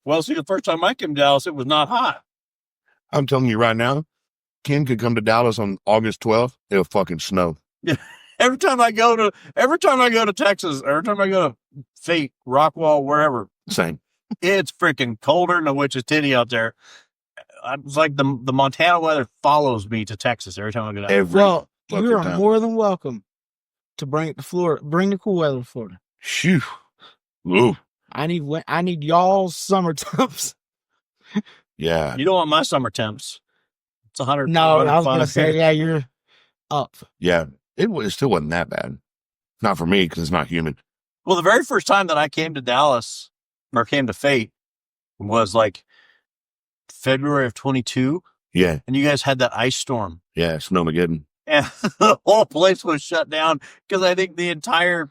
Well, see, the first time I came to Dallas, it was not hot. I'm telling you right now, Ken could come to Dallas on August 12th. It'll fucking snow. Yeah. Every time I go to Texas, every time I go to Fate, Rockwall, wherever, same. It's freaking colder than a witch's titty out there. It's like the Montana weather follows me to Texas every time I go down. Well, you are more than welcome to bring it to Florida. Bring the cool weather to Florida. Shoo. Ooh. I need y'all's summer temps. Yeah. You don't want my summer temps. It's 100. No, I was going to say, you're up. Yeah. It still wasn't that bad. Not for me, because it's not humid. Well, the very first time that I came to Dallas, or came to Fate, was like February of 22. Yeah. And you guys had that ice storm. Yeah, Snowmageddon. And the whole place was shut down because I think the entire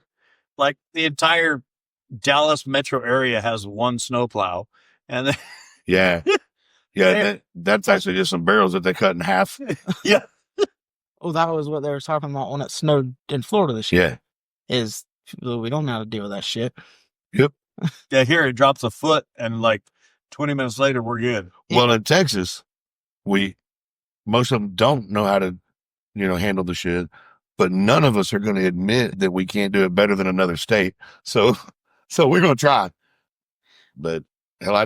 Dallas metro area has one snowplow. And yeah. Yeah, that's actually just some barrels that they cut in half. Yeah. Oh, that was what they were talking about when it snowed in Florida this year. Yeah. Is We don't know how to deal with that shit. Yep. Yeah, here it drops a foot, and like 20 minutes later, we're good. Well, in Texas, most of them don't know how to, handle the shit, but none of us are going to admit that we can't do it better than another state. So we're going to try. But hell,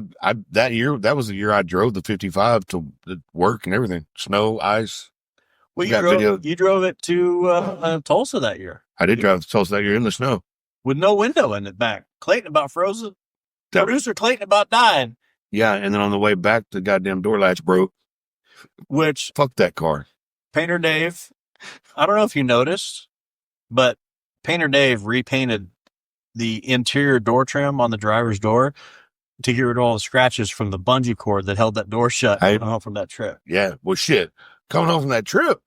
that was the year I drove the 55 to work and everything. Snow, ice. Well, you drove it to Tulsa that year. I did drive to Tulsa that year in the snow. With no window in it back. Clayton about frozen. Producer Clayton about died. Yeah, and then on the way back, the goddamn door latch broke. Which... Fuck that car. Painter Dave, I don't know if you noticed, but Painter Dave repainted the interior door trim on the driver's door to get rid of all the scratches from the bungee cord that held that door shut coming home from that trip. Yeah, well, shit. Coming home from that trip,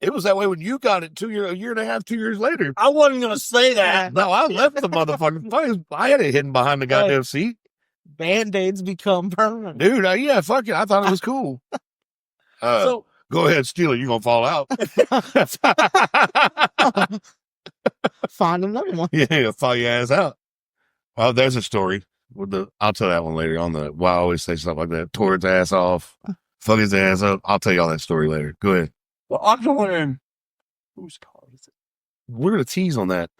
it was that way when you got it a year and a half, 2 years later. I wasn't going to say that. No, I left the motherfucking place. I had it hidden behind the goddamn seat. Band-Aids become permanent. Dude, yeah, fuck it. I thought it was cool. So go ahead, steal it. You're going to fall out. Find another one. Yeah, fall your ass out. Well, there's a story. I'll tell that one later on why I always say stuff like that. Tore its ass off. Fuck his ass up. I'll tell y'all that story later. Go ahead. Well, I'm wondering, whose car is it? We're going to tease on that.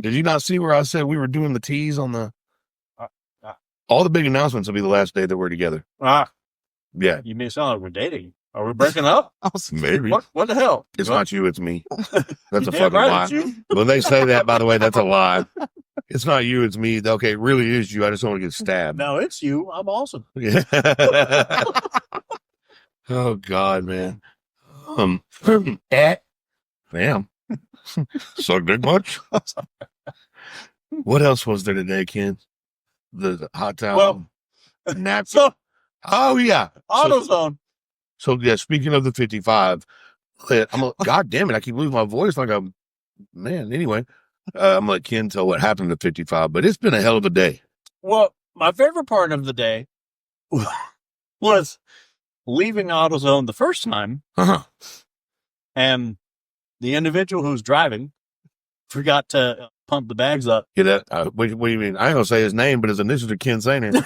Did you not see where I said we were doing the tease on the... all the big announcements will be the last day that we're together. Yeah. You may sound like we're dating. Are we breaking up? Maybe. What the hell? It's not you, it's me. That's a fucking lie. When they say that, by the way, that's a lie. It's not you, it's me. Okay, it really is you. I just don't want to get stabbed. No, it's you. I'm awesome. Yeah. Oh, God, man. Damn. Suck dick much? What else was there today, Ken? The hot towel. Well, oh, yeah. AutoZone. So, yeah, speaking of the 55, God damn it, I keep losing my voice like I'm, man, anyway. I'm going to let Ken tell what happened to 55, but it's been a hell of a day. Well, my favorite part of the day was leaving AutoZone the first time, and the individual who's driving forgot to pump the bags up. Yeah, what do you mean? I ain't going to say his name, but his initials are Ken Sainer.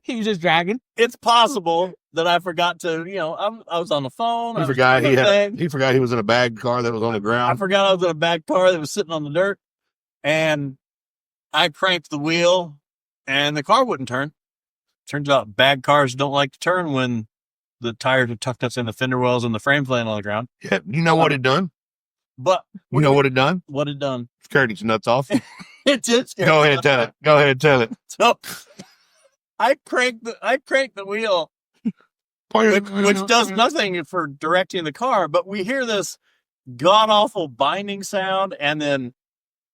He was just dragging. It's possible that I forgot to, I was on the phone. He forgot he was in a bagged car that was on the ground. I forgot I was in a bagged car that was sitting on the dirt, and I cranked the wheel, and the car wouldn't turn. Turns out bagged cars don't like to turn when the tires are tucked up in the fender wells and the frame's laying on the ground. Yeah, you know what it done? But you know what it done? What it done? Scared his nuts off. It did. Go ahead, tell it. Go ahead, tell it. So I cranked the wheel, which does nothing for directing the car, but we hear this god awful binding sound and then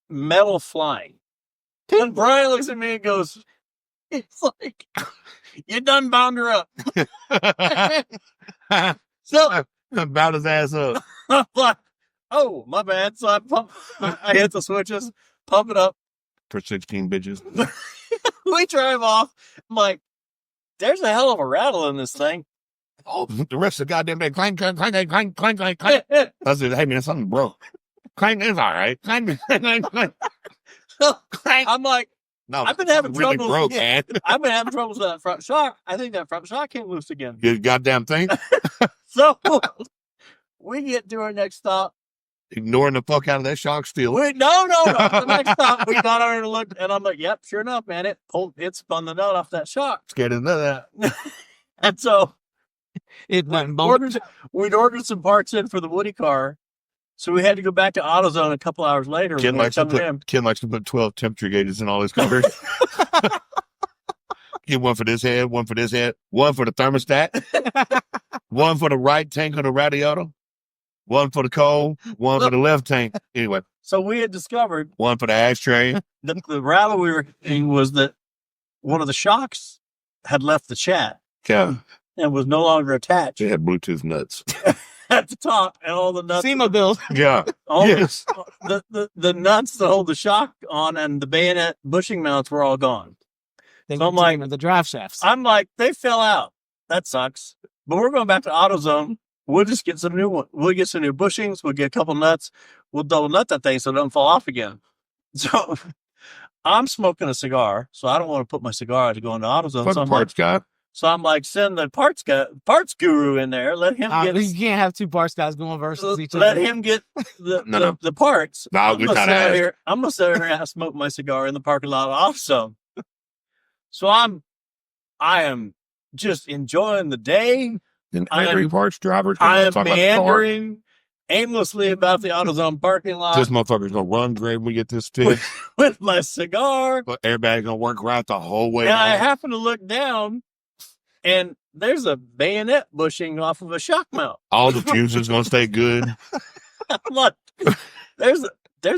metal flying. And Brian looks at me and goes, "It's like you done bound her up." So bound his ass up. I'm like, oh, my bad. So I hit the switches, pump it up for 16 bitches. We drive off. I'm like, there's a hell of a rattle in this thing. Oh, the rest of the goddamn day, clank, clank, clank, clank, clank, clank, clank. I said, hey, man, something broke. Clank is all right. Clank, clank, clank. I'm like, no, I've been having really trouble. Broke, man. I've been having troubles with that front shock. I think that front shock came loose again. You goddamn thing. So we get to our next stop. Ignoring the fuck out of that shock still. No. The next stop, we got on and looked, and I'm like, yep, sure enough, man, it spun the nut off that shock. Scared to know that. And so it went we'd ordered some parts in for the Woody car, so we had to go back to AutoZone a couple hours later. Ken likes to put 12 temperature gauges in all his covers. Get one for this head, one for this head, one for the thermostat, one for the right tank of the radiator, one for the cold, one for the left tank. Anyway. So we had discovered one for the ashtray. The rattle we were getting was that one of the shocks had left the chat. Yeah. And was no longer attached. They had Bluetooth nuts. At the top, and all the nuts. SEMA bills. Yeah. Yes. The nuts that hold the shock on and the bayonet bushing mounts were all gone. So I'm like, the drive shafts. I'm like, they fell out. That sucks. But we're going back to AutoZone we'll just get some new one. We'll get some new bushings. We'll get a couple nuts. We'll double nut that thing so it doesn't fall off again. So I'm smoking a cigar, so I don't want to put my cigar to go into AutoZone. So parts guy. So I'm like, send the parts guru in there. Let him get. You can't have two parts guys going versus each other. Let him get the parts. No, I'm gonna sit here and smoke my cigar in the parking lot of AutoZone. So I am just enjoying the day. And angry parts drivers. I am meandering aimlessly about the AutoZone parking lot. This motherfucker's gonna run great when we get this fixed. with my cigar. But everybody's gonna work right the whole way. And I happen to look down, and there's a bayonet bushing off of a shock mount. All the fuses gonna stay good. Look, there's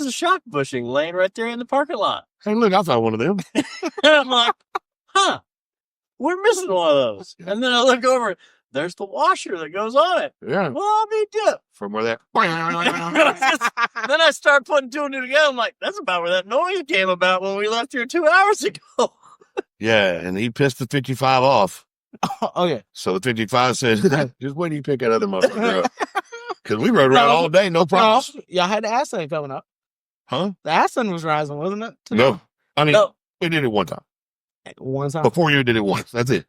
a shock bushing laying right there in the parking lot. Hey, look, I found one of them. And I'm like, huh, we're missing one of those. And then I look over, there's the washer that goes on it. Yeah. Well, I'll be dip. From where that. Then I start putting two and two together. I'm like, that's about where that noise came about when we left here 2 hours ago. Yeah, and he pissed the 55 off. Oh, yeah. So the 55 says, just wait till you pick that other motherfucker up. Because we rode around all day, no problem. No, y'all had the Aston coming up. Huh? The Aston was rising, wasn't it? No. I mean, we did it one time. One time. Before you did it once. That's it.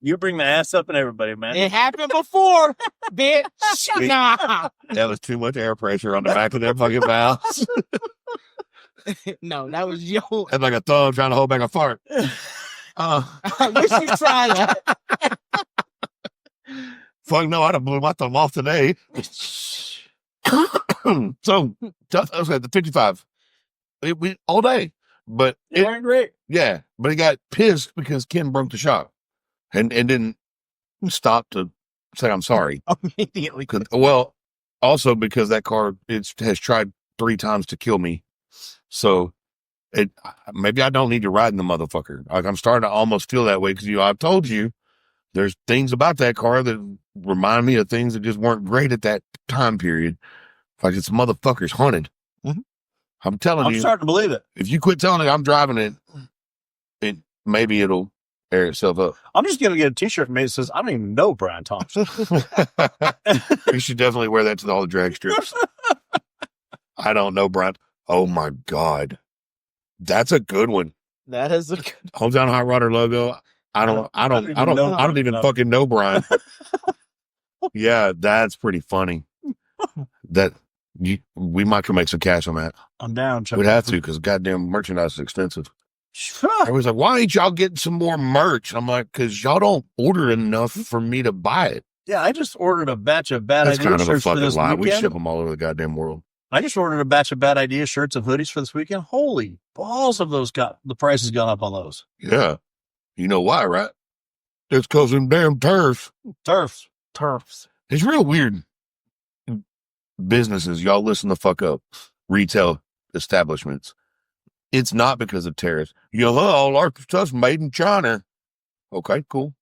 You bring the ass up and everybody, man. It happened before, bitch. Nah. That was too much air pressure on the back of their fucking valves. No, that was yo. That's like a thumb trying to hold back a fart. We should try that. Fuck no, I'd have blew my thumb off today. So, I was at the 55. We all day. But it went great. Yeah, but he got pissed because Ken broke the shock and didn't stop to say I'm sorry. Immediately. Well, also because that car has tried 3 times to kill me. So maybe I don't need to ride in the motherfucker. Like, I'm starting to almost feel that way because I've told you there's things about that car that remind me of things that just weren't great at that time period. Like, it's motherfucker's haunted. Mm-hmm. I'm telling you. I'm starting to believe it. If you quit telling it I'm driving it, maybe it'll air itself up. I'm just going to get a t-shirt made that says, I don't even know Brian Thompson. You should definitely wear that to all the drag strips. I don't know, Brian. Oh my God. That's a good one. That is a good Hometown Hot Rodder logo. I don't even fucking know Brian. Yeah, that's pretty funny. We might can make some cash on that. I'm down. We'd have to because goddamn merchandise is expensive. Everyone's like, why ain't y'all getting some more merch? I'm like, because y'all don't order enough for me to buy it. Yeah, I just ordered a batch of bad That's idea kind of a shirts for fucking this lie. weekend. We ship them all over the goddamn world. I just ordered a batch of bad idea shirts and hoodies for this weekend. Holy balls of those the price has gone up on those. Yeah. You know why, right? It's because them damn turfs. turfs. It's real weird. Businesses, y'all listen the fuck up. Retail establishments. It's not because of tariffs. All our stuff's made in China. Okay, cool.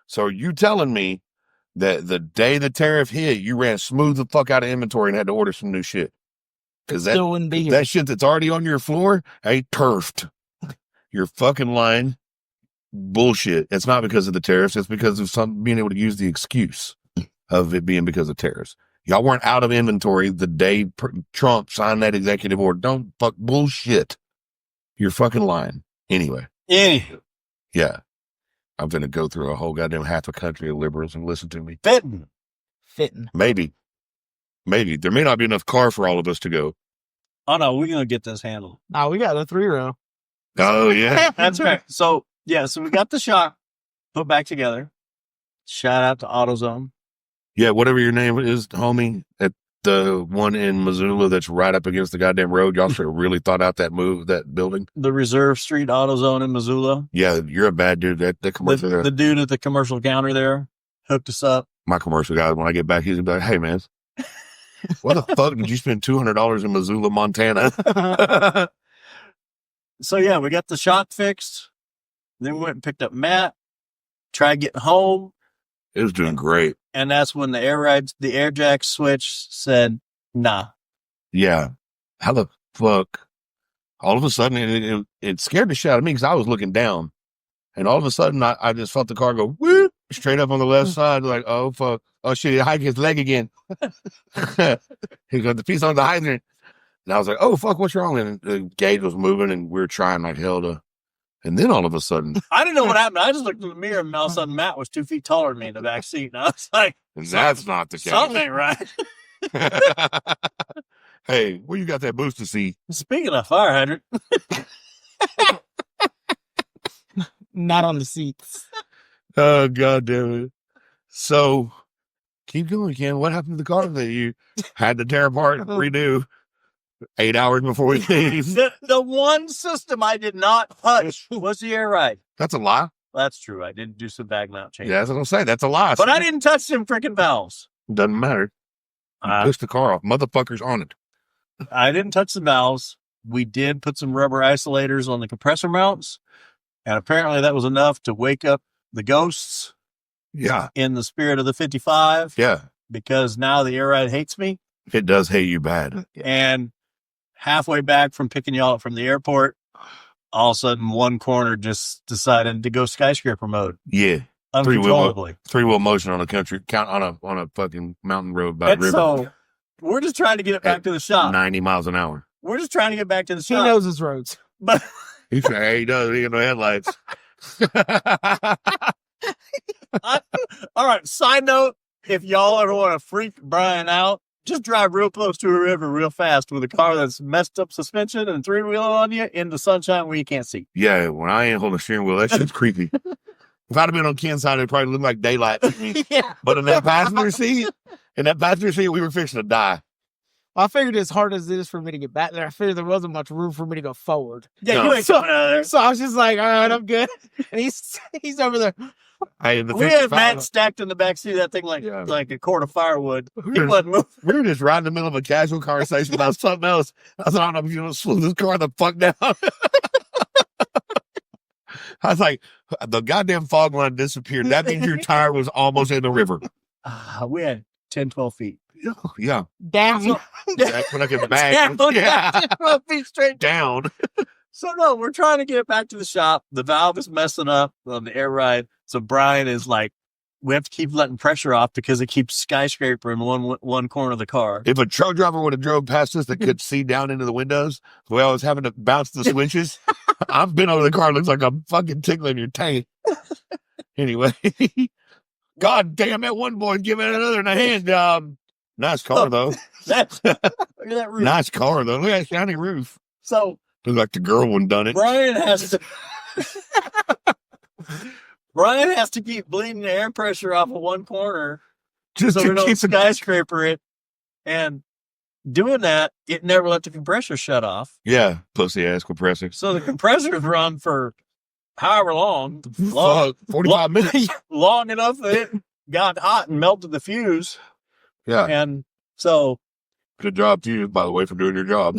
So are you telling me that the day the tariff hit, you ran smooth the fuck out of inventory and had to order some new shit? Because that shit that's already on your floor ain't turfed. You're fucking lying. Bullshit. It's not because of the tariffs. It's because of being able to use the excuse of it being because of tariffs. Y'all weren't out of inventory the day Trump signed that executive order. Don't fuck bullshit. You're fucking lying. Anyway. Yeah. I'm going to go through a whole goddamn half a country of liberals and listen to me. Fitting. Maybe. There may not be enough car for all of us to go. Oh, no, we're going to get this handled. No, we got a 3-row. Oh, yeah. That's right. So we got the shock put back together. Shout out to AutoZone. Yeah, whatever your name is, homie, at the one in Missoula that's right up against the goddamn road. Y'all should have really thought out that building. The Reserve Street AutoZone in Missoula. Yeah, you're a bad dude. That commercial the dude at the commercial counter there hooked us up. My commercial guy, when I get back, he's gonna be like, hey, man, what the fuck did you spend $200 in Missoula, Montana? So, yeah, we got the shock fixed. Then we went and picked up Matt, tried getting home. It was doing great. And that's when the air jack switch said, nah. Yeah. How the fuck? All of a sudden, it scared the shit out of me because I was looking down. And all of a sudden, I just felt the car go, whoop. straight up on the left side, like, oh, fuck. Oh, shit, he hiked his leg again. He got the piece on the hydrant. And I was like, oh, fuck, what's wrong? And the gauge was moving, and we were trying like hell to. And then all of a sudden. I didn't know what happened. I just looked in the mirror, and all of a sudden Matt was 2 feet taller than me in the back seat. And I was like, that's not the case. Something ain't right. Hey, where you got that booster seat? Speaking of fire hydrant. Not on the seats. Oh, God damn it. So, keep going, Ken. What happened to the car that you had to tear apart and redo 8 hours before we leave? The one system I did not touch was the air ride. That's a lie. That's true. I didn't do some bag mount changes. Yeah, that's what I'm saying. That's a lie. But I didn't touch them freaking valves. Doesn't matter. Push the car off. Motherfuckers on it. I didn't touch the valves. We did put some rubber isolators on the compressor mounts. And apparently that was enough to wake up the ghosts. Yeah. In the spirit of the 55. Yeah. Because now the air ride hates me. It does hate you bad. And halfway back from picking y'all up from the airport, all of a sudden one corner just decided to go skyscraper mode. Yeah. Uncontrollably. Three-wheel motion on a country on a fucking mountain road by the river. So we're just trying to get it back to the shop. 90 miles an hour. We're just trying to get back to the shop. He knows his roads. But he does. He got no headlights. All right. Side note: if y'all ever want to freak Brian out, just drive real close to a river real fast with a car that's messed up suspension and 3-wheel on you in the sunshine where you can't see. Yeah, when I ain't holding the steering wheel, that shit's creepy. If I'd have been on Ken's side, it'd probably look like daylight to me. Yeah. But in that passenger seat, we were fixing to die. Well, I figured as hard as it is for me to get back there, I figured there wasn't much room for me to go forward. Yeah, you ain't coming out of there. So I was just like, all right, I'm good. And he's over there. Hey, we had Matt stacked in the back seat of that thing like a cord of firewood. He wasn't moving. We were just right in the middle of a casual conversation about something else. I said, I don't know if you're going to slow this car the fuck down. I was like, the goddamn fog line disappeared. That means your tire was almost in the river. We had 10, 12 feet. Yeah. Down. That's when I get back. Yeah. 12 feet straight down. So no, we're trying to get back to the shop. The valve is messing up on the air ride. So Brian is like, we have to keep letting pressure off because it keeps skyscraper in one corner of the car. If a truck driver would have drove past us that could see down into the windows, the way I was having to bounce the switches, I've been over the car. It looks like I'm fucking tickling your tank. Anyway, God damn it, one boy giving another a hand job. Nice car though. Look at that roof. Nice car though. Look at that shiny roof. So looks like the girl one done it. Brian has to keep bleeding the air pressure off of one corner just so to we don't keep skyscraper it. And doing that, it never let the compressor shut off. Yeah, pussy ass compressor. So the compressors run for however long. 45 minutes. Long enough that it got hot and melted the fuse. Yeah. And so. Good job to you, by the way, for doing your job.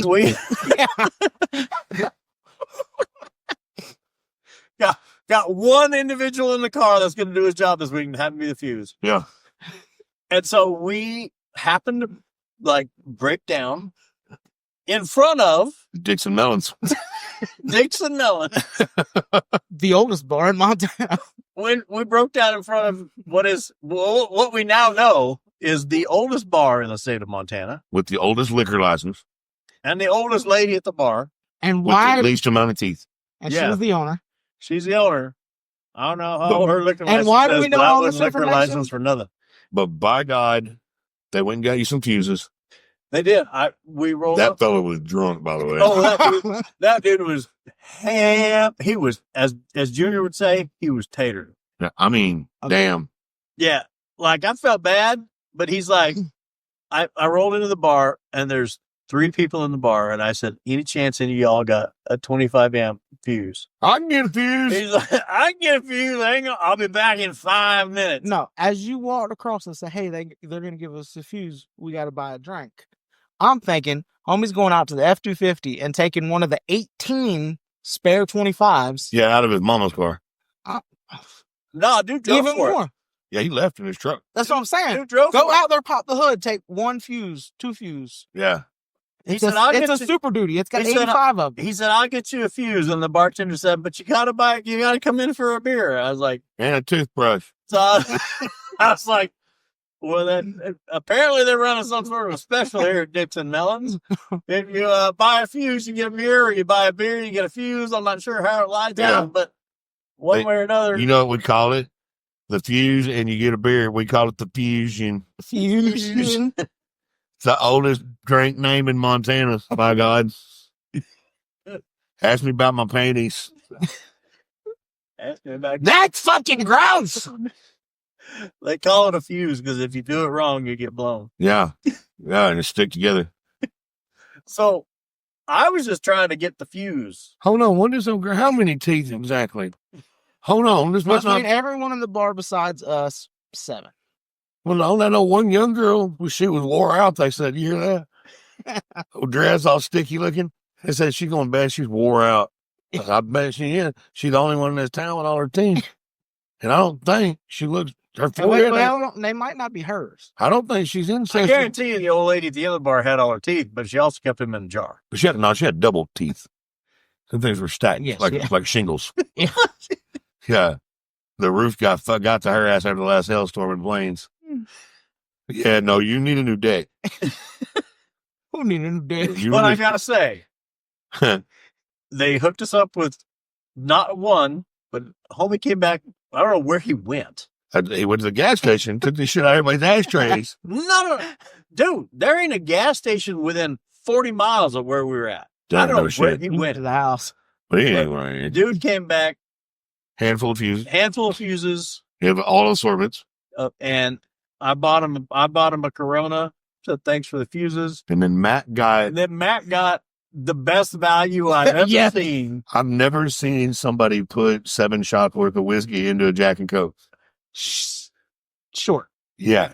Got one individual in the car that's going to do his job this week and happen to be the fuse. Yeah. And so we happened to break down in front of Dixon Melons. Dixon Melon. The oldest bar in Montana. When we broke down in front of what we now know is the oldest bar in the state of Montana. With the oldest liquor license. And the oldest lady at the bar. And why? With the least amount of teeth. And she was the owner. She's the owner. I don't know how her liquor license and why do says, we know but I all wouldn't this liquor information? license for nothing. But by God, they went and got you some fuses. They did. We rolled that up. fellow was drunk, by the way. Oh, that dude was ham. He was, as Junior would say, he was tater. I mean, damn. Yeah. Like, I felt bad, but he's like, I rolled into the bar, and there's 3 people in the bar, and I said, any chance any of y'all got a 25 amp fuse? I can get a fuse. He's like, I can get a fuse. I'll be back in 5 minutes. No, as you walked across and said, hey, they're going to give us a fuse. We got to buy a drink. I'm thinking, homie's going out to the F-250 and taking one of the 18 spare 25s. Yeah, out of his mama's car. No, dude drove even for more. it. Yeah, he left in his truck. That's what I'm saying. Dude drove Go for out there, pop the hood, take 1 fuse, 2 fuse. Yeah. It's a super duty. It's got 85 of them. He said, I'll get you a fuse. And the bartender said, but you gotta come in for a beer. I was like, And a toothbrush. So I was like, well, then apparently they're running some sort of a special here at Dixon Melons. If you buy a fuse, you get a beer, or you buy a beer, you get a fuse. I'm not sure how it lights out, but one way or another. You know what we call it? The fuse, and you get a beer. We call it the fusion. Fusion. It's the oldest drink name in Montana, by God. Ask me about my panties. Ask me about That's fucking gross. They call it a fuse because if you do it wrong, you get blown. Yeah. Yeah, and it stick together. So I was just trying to get the fuse. Hold on. What is how many teeth exactly? Hold on. This must not. Everyone in the bar besides us, 7. Well, I know one young girl, she was wore out. They said, you hear that? Dress all sticky looking. They said she's going bad. She's wore out. I bet she is. She's the only one in this town with all her teeth. And I don't think she looks. Her forehead. Well, they might not be hers. I don't think she's incest. I guarantee you the old lady at the other bar had all her teeth, but she also kept them in a jar. But she had double teeth. Some things were stacked, like shingles. Yeah. Yeah. The roof got to her ass after the last hailstorm in Plains. Yeah, no, you need a new deck. Who need a new deck? But I gotta say, they hooked us up with not one, but homie came back. I don't know where he went. He went to the gas station, took the shit out of everybody's ashtrays. No. Dude, there ain't a gas station within 40 miles of where we were at. I don't know where he went to the house. But anyway, dude came back. Handful of fuses. He have all assortments. And I bought him a Corona. So thanks for the fuses. And then Matt got the best value I've ever seen. I've never seen somebody put 7 shots worth of whiskey into a Jack and Coke. Sure. Yeah.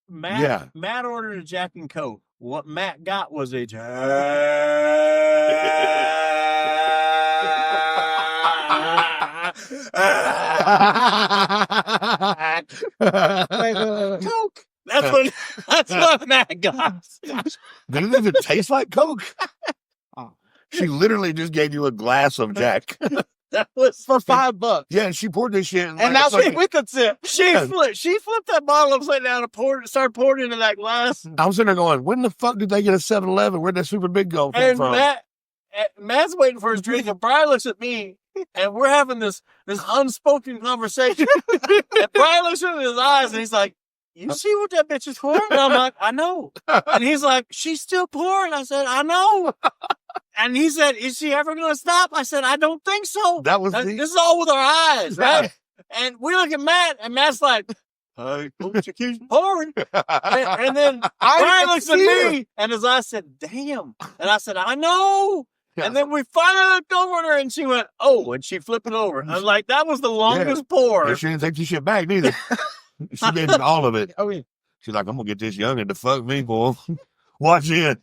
Matt ordered a Jack and Coke. What Matt got was a Jack. Coke. That's what Matt got. Didn't it even taste like Coke? She literally just gave you a glass of Jack. That was for $5. Yeah, and she poured this shit in. And that's with the tip. She flipped that bottle upside down and started pouring into that glass. I was sitting there going, when the fuck did they get a 7-Eleven? Where'd that super big go from? Matt's waiting for his drink, and Brian looks at me, and we're having this unspoken conversation. And Brian looks into his eyes, and he's like, you see what that bitch is pouring? And I'm like, I know. And he's like, she's still pouring. I said, I know. And he said, is she ever going to stop? I said, I don't think so. This is all with our eyes, right? And we look at Matt, and Matt's like, I hope she keeps pouring. And then Brian looks at me, and his eyes said, damn. And I said, I know. Yeah. And then we finally looked over at her, and she went, oh, and she flipped it over. I was like, that was the longest pour. Yeah, she didn't take this shit back, neither. She gave me all of it. Oh, yeah. She's like, I'm going to get this youngin' to fuck me, boy. Watch it.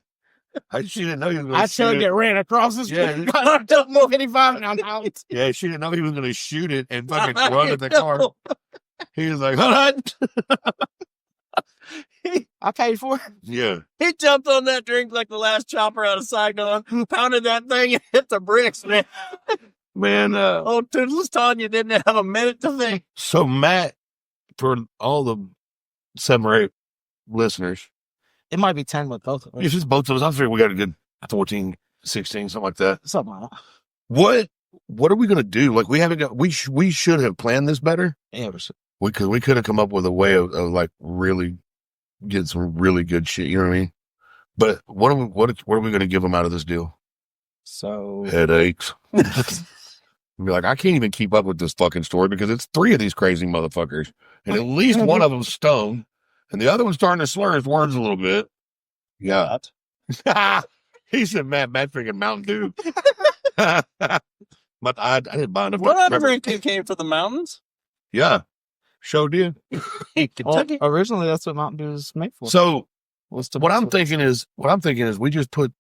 She didn't know he was going to I should get ran across the street. I don't know any fun now. Yeah, she didn't know he was going to shoot it and fucking run at the car. He was like, hold on. I paid for it. Yeah. He jumped on that drink like the last chopper out of Saigon, pounded that thing and hit the bricks, man. Man. Old Toothless Tanya didn't have a minute to think. So, Matt, for all the 7 or 8 listeners, it might be 10 with both of us. If it's both of us, I figure we got a good 14, 16, something like that. Something like that. What are we going to do? Like, we haven't got, we should have planned this better. Yeah. We could have come up with a way of like really get some really good shit. You know what I mean? But what are we going to give them out of this deal? So headaches. Be like, I can't even keep up with this fucking story because it's 3 of these crazy motherfuckers. And at least one of them's stoned. And the other one's starting to slur his words a little bit. Yeah. He said, Matt freaking Mountain Dew. But I didn't buy enough. What other drink came from the mountains? Yeah. Show did. Kentucky. Well, originally, that's what Mountain Dew is made for. So what I'm thinking is we just put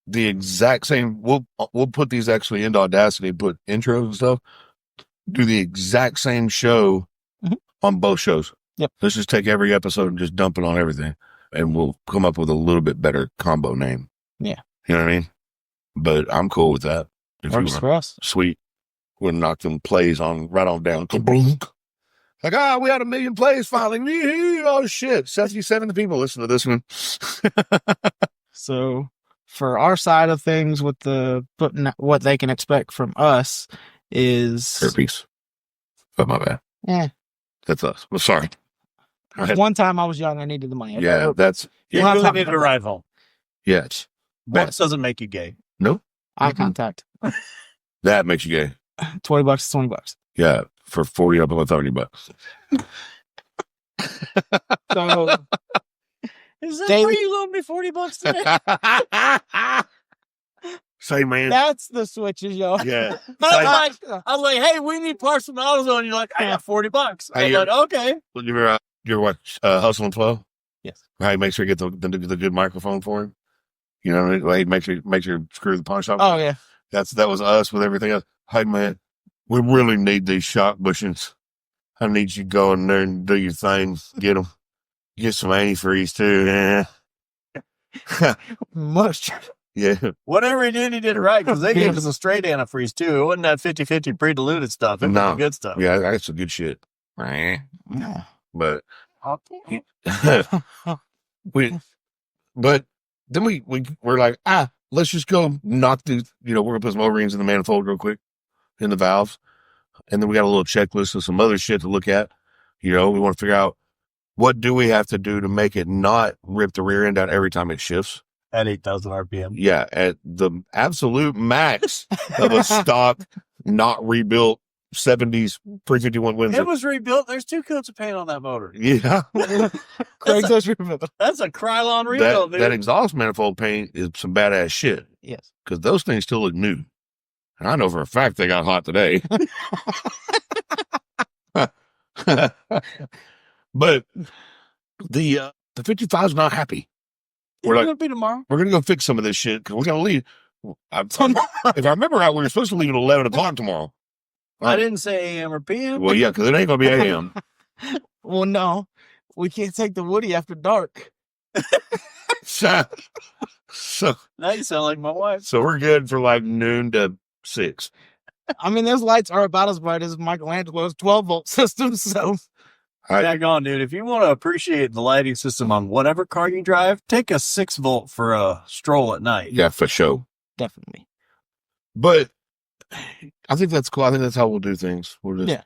the exact same, we'll put these actually into Audacity, put intros and stuff, do the exact same show on both shows. Yep. Let's just take every episode and just dump it on everything, and we'll come up with a little bit better combo name. Yeah. You know what I mean? But I'm cool with that. Works for us. Sweet. We'll knock them plays right on down. Like, we had 1 million plays finally. Oh shit. 77 people listen to this one. So for our side of things with what they can expect from us is herpes. Oh, my bad. Yeah. That's us. Well, sorry. One time I was young, I needed the money. Yeah, that's... You really needed a ride home. Yes. Once doesn't make you gay. Nope. Eye contact. That makes you gay. $20 is $20. Yeah, for 40 up with $30. So is that where you loaned me $40 today? Say, man. That's the switches, yo. Yeah. I was like, hey, we need parts from AutoZone. And you're like, I have $40. I was like, okay. You watch Hustle and Flow? Yes. Right, make sure you get the good microphone for him. You know, like make sure you screw the punch off. Oh yeah. That was us with everything else. Hey man, we really need these shock bushings. I need you to go in there and do your thing. Get them. Get some antifreeze too. Yeah. Much. Yeah. Whatever he did it right, because they gave us a straight antifreeze tw. It wasn't that 50-50 pre-diluted stuff. It was the good stuff. Yeah, that's some good shit. But but then we're like, let's just go knock we're gonna put some O-rings in the manifold real quick, in the valves. And then we got a little checklist of some other shit to look at. We want to figure out what do we have to do to make it not rip the rear end out every time it shifts. At 8,000 RPM. Yeah, at the absolute max of a stock, not rebuilt 70s 351 Windsor. It was rebuilt. There's 2 coats of paint on that motor. Yeah. Craigslist rebuilt. That's a Krylon rebuild, dude. That exhaust manifold paint is some badass shit. Yes. Because those things still look new. And I know for a fact they got hot today. But the 55 is not happy. We're going to be tomorrow. We're going to go fix some of this shit because we're going to leave. If I remember right, we were supposed to leave at 11 o'clock tomorrow. I didn't say AM or PM. Well, yeah, because it ain't going to be AM. Well, no. We can't take the Woody after dark. So now you sound like my wife. So we're good for like noon to 6. I mean, those lights are about as bright as Michelangelo's 12-volt system, so... Daggone, dude. If you want to appreciate the lighting system on whatever car you drive, take a 6-volt for a stroll at night. Yeah, for sure. Definitely. But I think that's cool. I think that's how we'll do things. We'll just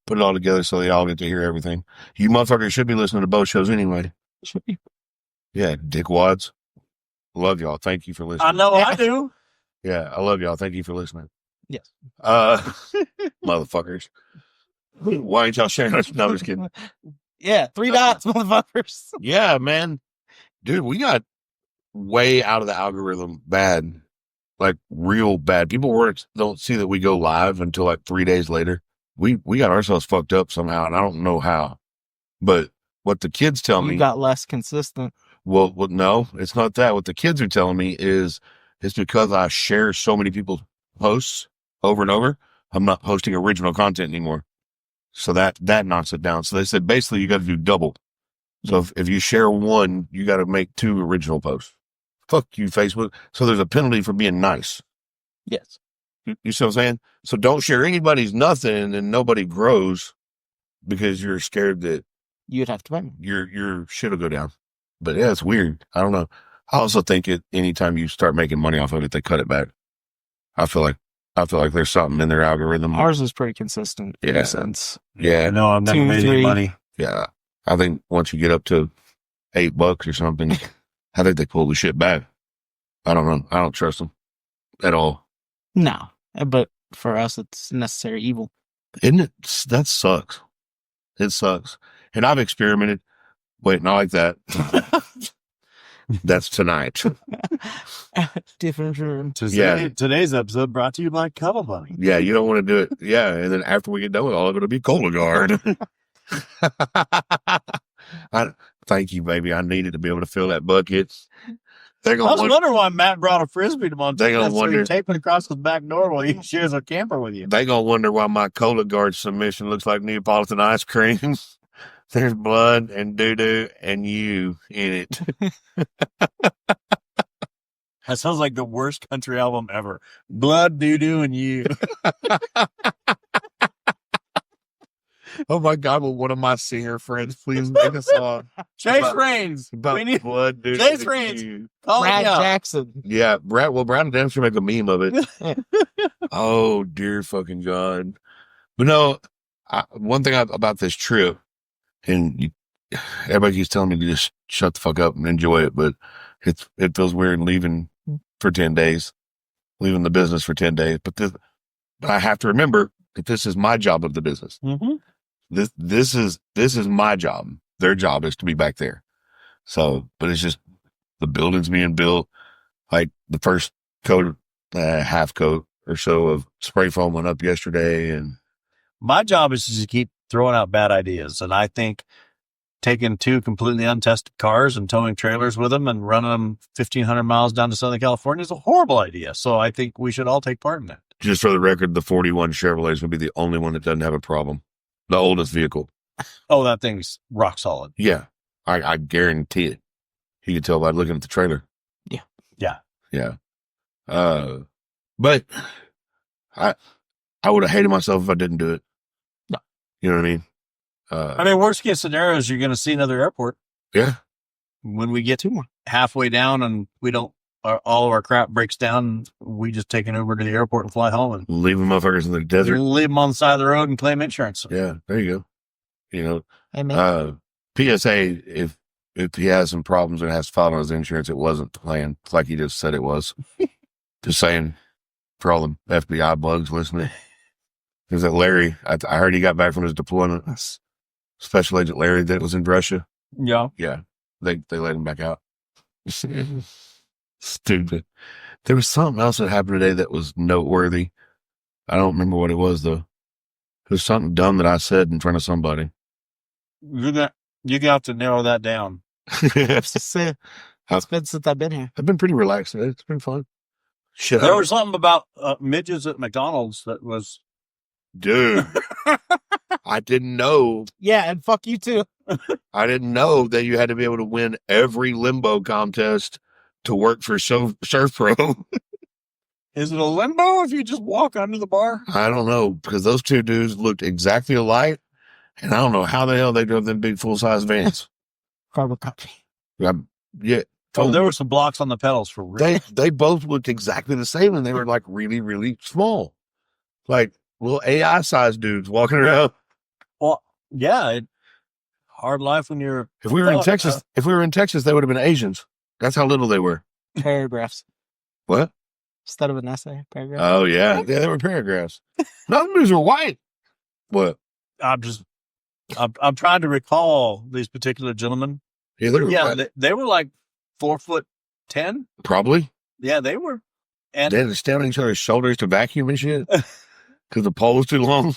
put it all together so they all get to hear everything. You motherfuckers should be listening to both shows anyway. Should be. Yeah, dickwads. Love y'all. Thank you for listening. I know I do. Yeah, I love y'all. Thank you for listening. Yes. Motherfuckers. Why ain't y'all sharing us? No, I'm just kidding. Yeah, 3 dots, motherfuckers. Yeah, man. Dude, we got way out of the algorithm bad. Like, real bad. People don't see that we go live until like 3 days later. We got ourselves fucked up somehow, and I don't know how. But what the kids tell me... You got less consistent. Well, no, it's not that. What the kids are telling me is it's because I share so many people's posts over and over. I'm not posting original content anymore. So that knocks it down. So they said, basically, you got to do double. So if you share one, you got to make 2 original posts. Fuck you, Facebook. So there's a penalty for being nice. Yes. You see what I'm saying? So don't share anybody's nothing and nobody grows because you're scared that you'd have to pay me. Your shit will go down. But yeah, it's weird. I don't know. I also think anytime you start making money off of it, they cut it back. I feel like there's something in their algorithm. Ours is pretty consistent. Yeah. In a sense. Yeah. No, I've never made any money. Yeah. I think once you get up to $8 or something, I think they pull the shit back. I don't know. I don't trust them at all. No. But for us, it's necessary evil. Isn't it? That sucks. It sucks. And I've experimented. Wait, not like that. That's tonight. Different room. Today's episode brought to you by Cuddle Bunny. Yeah, you don't want to do it. Yeah, and then after we get done with all of it, it'll be Cologuard. Thank you, baby. I needed to be able to fill that bucket. I was wondering why Matt brought a Frisbee to Montana. They're gonna wonder, taping across the back door while he shares a camper with you. They're going to wonder why my Cologuard submission looks like Neapolitan ice cream. There's blood and doo-doo and you in it. That sounds like the worst country album ever. Blood, doo-doo, and you. Oh my God, will one of my singer friends please make a song? Chase Reigns. We need blood, dude. Chase Reigns. Brad Jackson. Yeah, Brad Dempsey make a meme of it. Oh, dear fucking God. But no, one thing about this trip, and everybody keeps telling me to just shut the fuck up and enjoy it, but it feels weird leaving for 10 days, leaving the business for 10 days. But I have to remember that this is my job of the business. Mm-hmm. This is my job. Their job is to be back there. So, but it's just the building's being built. Like the first coat, half coat or so of spray foam went up yesterday. And my job is to keep throwing out bad ideas. And I think taking 2 completely untested cars and towing trailers with them and running them 1,500 miles down to Southern California is a horrible idea. So I think we should all take part in that. Just for the record, the 41 Chevrolet is going to be the only one that doesn't have a problem. The oldest vehicle. Oh, that thing's rock solid. Yeah. I guarantee it. You can tell by looking at the trailer. Yeah. But I would have hated myself if I didn't do it. No. You know what I mean? Worst case scenario is you're going to see another airport. Yeah. When we get halfway down and we don't, all of our crap breaks down, we just take an Uber to the airport and fly home and leave them motherfuckers in the desert. Leave them on the side of the road and claim insurance. Yeah. There you go. You know, PSA, if he has some problems and has to file on his insurance, it wasn't the plan. It's like he just said it was. Just saying, for all the FBI bugs listening. There's that Larry. I heard he got back from his deployment. Special Agent Larry that was in Russia. Yeah. Yeah. They let him back out. Stupid. There was something else that happened today that was noteworthy. I don't remember what it was, though. It was something dumb that I said in front of somebody. You got to narrow that down. It's been since I've been here. I've been pretty relaxed. It's been fun. Shit. There was something about midgets at McDonald's that was... Dude. I didn't know. Yeah, and fuck you too. I didn't know that you had to be able to win every limbo contest to work for Surf Pro. Is it a limbo if you just walk under the bar? I don't know, because those two dudes looked exactly alike, and I don't know how the hell they drove them big full-size vans. Carbon copy. Yeah. Oh, there were some blocks on the pedals for real. They both looked exactly the same, and they were like really, really small. Like little AI-sized dudes walking around. Well, yeah. Hard life when you're... If we were in Texas, they would have been Asians. That's how little they were. Paragraphs. What? Instead of an essay, paragraph. Oh, yeah. Yeah, they were paragraphs. None of them were white. What? I'm trying to recall these particular gentlemen. Yeah, they were like 4'10". Probably. Yeah, they were. And they had to stand on each other's shoulders to vacuum and shit because the pole was too long.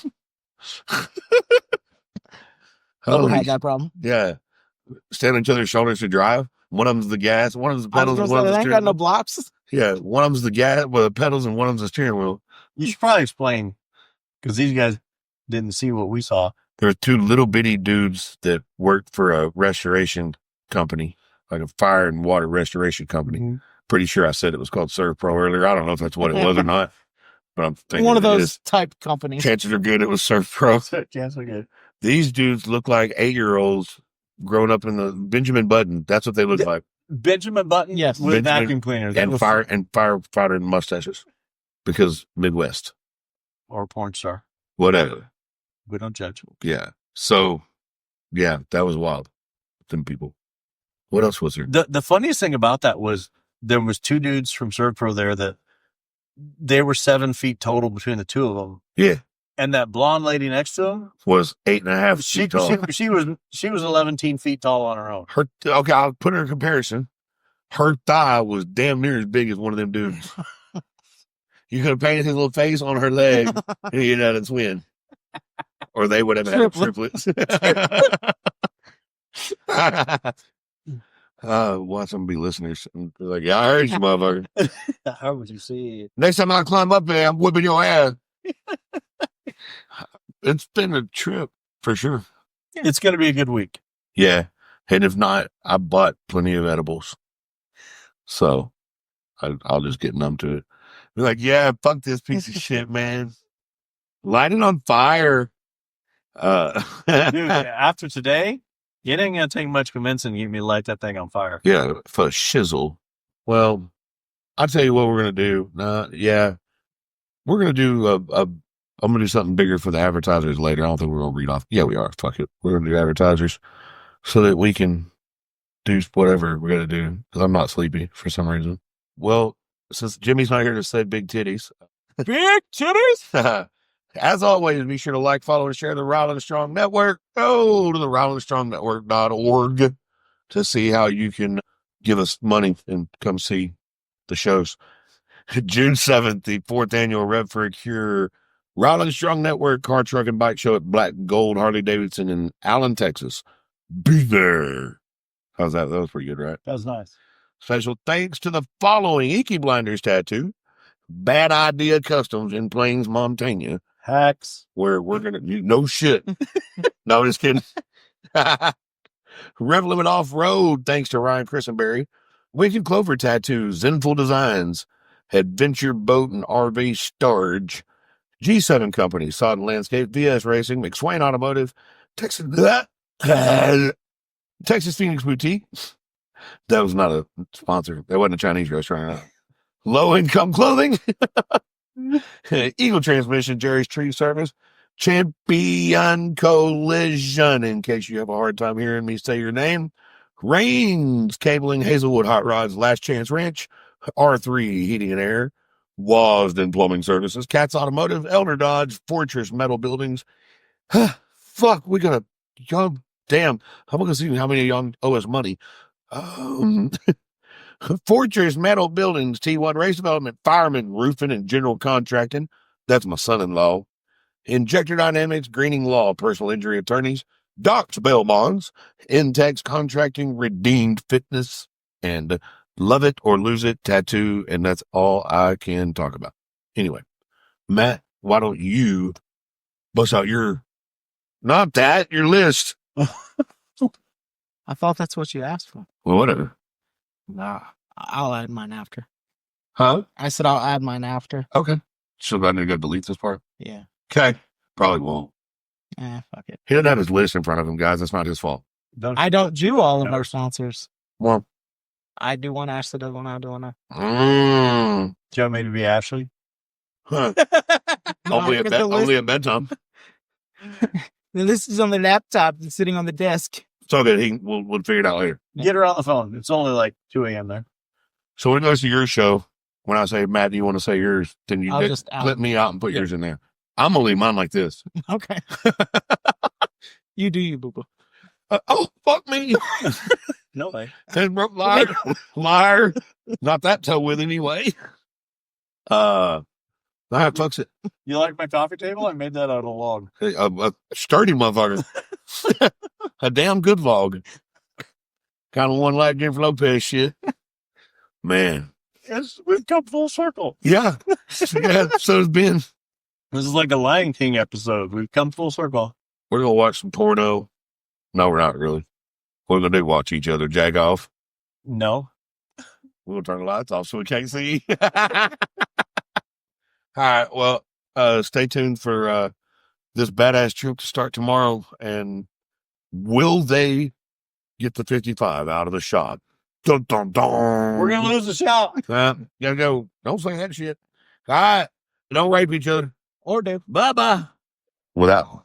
Never had that problem. Yeah. Stand on each other's shoulders to drive. One of them's the gas, one of them's the pedals, and one of them's the steering wheel. They ain't got no blocks. Yeah, one of them's the gas, the pedals, and one of them's the steering wheel. You should probably explain, because these guys didn't see what we saw. There were 2 little bitty dudes that worked for a restoration company, like a fire and water restoration company. Mm-hmm. Pretty sure I said it was called Surf Pro earlier. I don't know if that's what it was or not, but I'm thinking one of those type companies. Chances are good it was Surf Pro. Chances are good. These dudes look like 8-year-olds grown up in the Benjamin Button. That's what they look like. Benjamin Button, yes, with vacuum cleaners and firefighter mustaches, because Midwest or porn star, whatever. We don't judge. Yeah. So, yeah, that was wild. Them people. What else was there? The funniest thing about that was there was 2 dudes from Surf Pro there that they were 7 feet total between the 2 of them. Yeah. And that blonde lady next to him was 8.5 feet tall. She was 11 feet tall on her own. Okay, I'll put her in comparison. Her thigh was damn near as big as one of them dudes. You could have painted his little face on her leg and you'd have a twin. Or they would have had triplets. Watch them be listeners. They're like, yeah, I heard you, motherfucker. How would you see it? Next time I climb up there, I'm whipping your ass. It's been a trip for sure. It's going to be a good week. Yeah. And if not, I bought plenty of edibles. So I'll just get numb to it. Be like, yeah, fuck this piece of shit, man. Light it on fire. Dude, after today, it ain't gonna take much convincing to get me to light that thing on fire. Yeah, for shizzle. Well, I'll tell you what we're gonna do. We're gonna do I'm gonna do something bigger for the advertisers later. I don't think we're gonna read off. Yeah, we are. Fuck it. We're gonna do advertisers so that we can do whatever we're gonna do. Because I'm not sleepy for some reason. Well, since Jimmy's not here to say big titties. Big titties? As always, be sure to like, follow, and share the Rolling Strong Network. Go to the rollingstrongnetwork.org to see how you can give us money and come see the shows. June 7th, the 4th annual Rev for a Cure Rolling Strong Network car, truck, and bike show at Black Gold Harley Davidson in Allen, Texas. Be there. How's that? That was pretty good, right? That was nice. Special thanks to the following Icky Blinders tattoo. Bad Idea Customs in Plains, Montana. Hacks. Where we're going to do no shit. No, just kidding. Rev Limit Off-Road, thanks to Ryan Christenberry. Wicked Clover Tattoos, Zenful Designs, Adventure Boat and RV Storage, G7 Company, Sod and Landscape, VS Racing, McSwain Automotive, Texas Phoenix Boutique. That was not a sponsor. That wasn't a Chinese restaurant. Low Income Clothing, Eagle Transmission, Jerry's Tree Service, Champion Collision, in case you have a hard time hearing me say your name, Rains Cabling, Hazelwood Hot Rods, Last Chance Ranch, R3 Heating and Air, Wasden Plumbing Services, Katz Automotive, Elder Dodge, Fortress Metal Buildings. Fuck, we got a young, damn, I'm going to see how many of y'all owe us money. Fortress Metal Buildings, T1 Race Development, Fireman, Roofing, and General Contracting. That's my son-in-law. Injector Dynamics, Greening Law, Personal Injury Attorneys, Doc's Bail Bonds, Intex Contracting, Redeemed Fitness, and Love It or Lose It Tattoo, and that's all I can talk about. Anyway, Matt, why don't you bust out your list? I thought that's what you asked for. Well, whatever. Nah, I'll add mine after. Huh? I said I'll add mine after. Okay. So I need to go delete this part? Yeah. Okay. Probably won't. Fuck it. He doesn't have his list in front of him, guys. That's not his fault. I don't do all of our sponsors. Well, I do one, Ashley does one, I do one. Do you want me to be Ashley? Huh. Only at bedtime. The list is on the laptop and sitting on the desk. It's all good. We'll figure it out later. Get her on the phone. It's only like 2 a.m. there. So when it goes to your show, when I say, Matt, do you want to say yours? Then you I'll just clip me out and put yours in there. I'm going to leave mine like this. Okay. You do you, boo-boo. Oh, fuck me. No way. Liar. Not that toe with anyway. Fucks it. You like my coffee table? I made that out of a log. A sturdy motherfucker. A damn good log. Kind of one like Jennifer Lopez shit. Man. Yes, we've come full circle. Yeah. Yeah, so it's been. This is like a Lion King episode. We've come full circle. We're going to watch some porno. No, we're not really. We're going to do watch each other jag off. No. We'll turn the lights off so we can't see. All right. Well, stay tuned for this badass trip to start tomorrow. And will they get the 55 out of the shot? Dun, dun, dun. We're going to lose the shot. Gotta go. Don't say that shit. All right. Don't rape each other. Or do. Bye-bye. Without.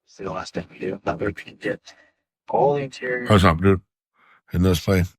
See the last thing we do. Not very good. All the interior. What's up, dude? In this place.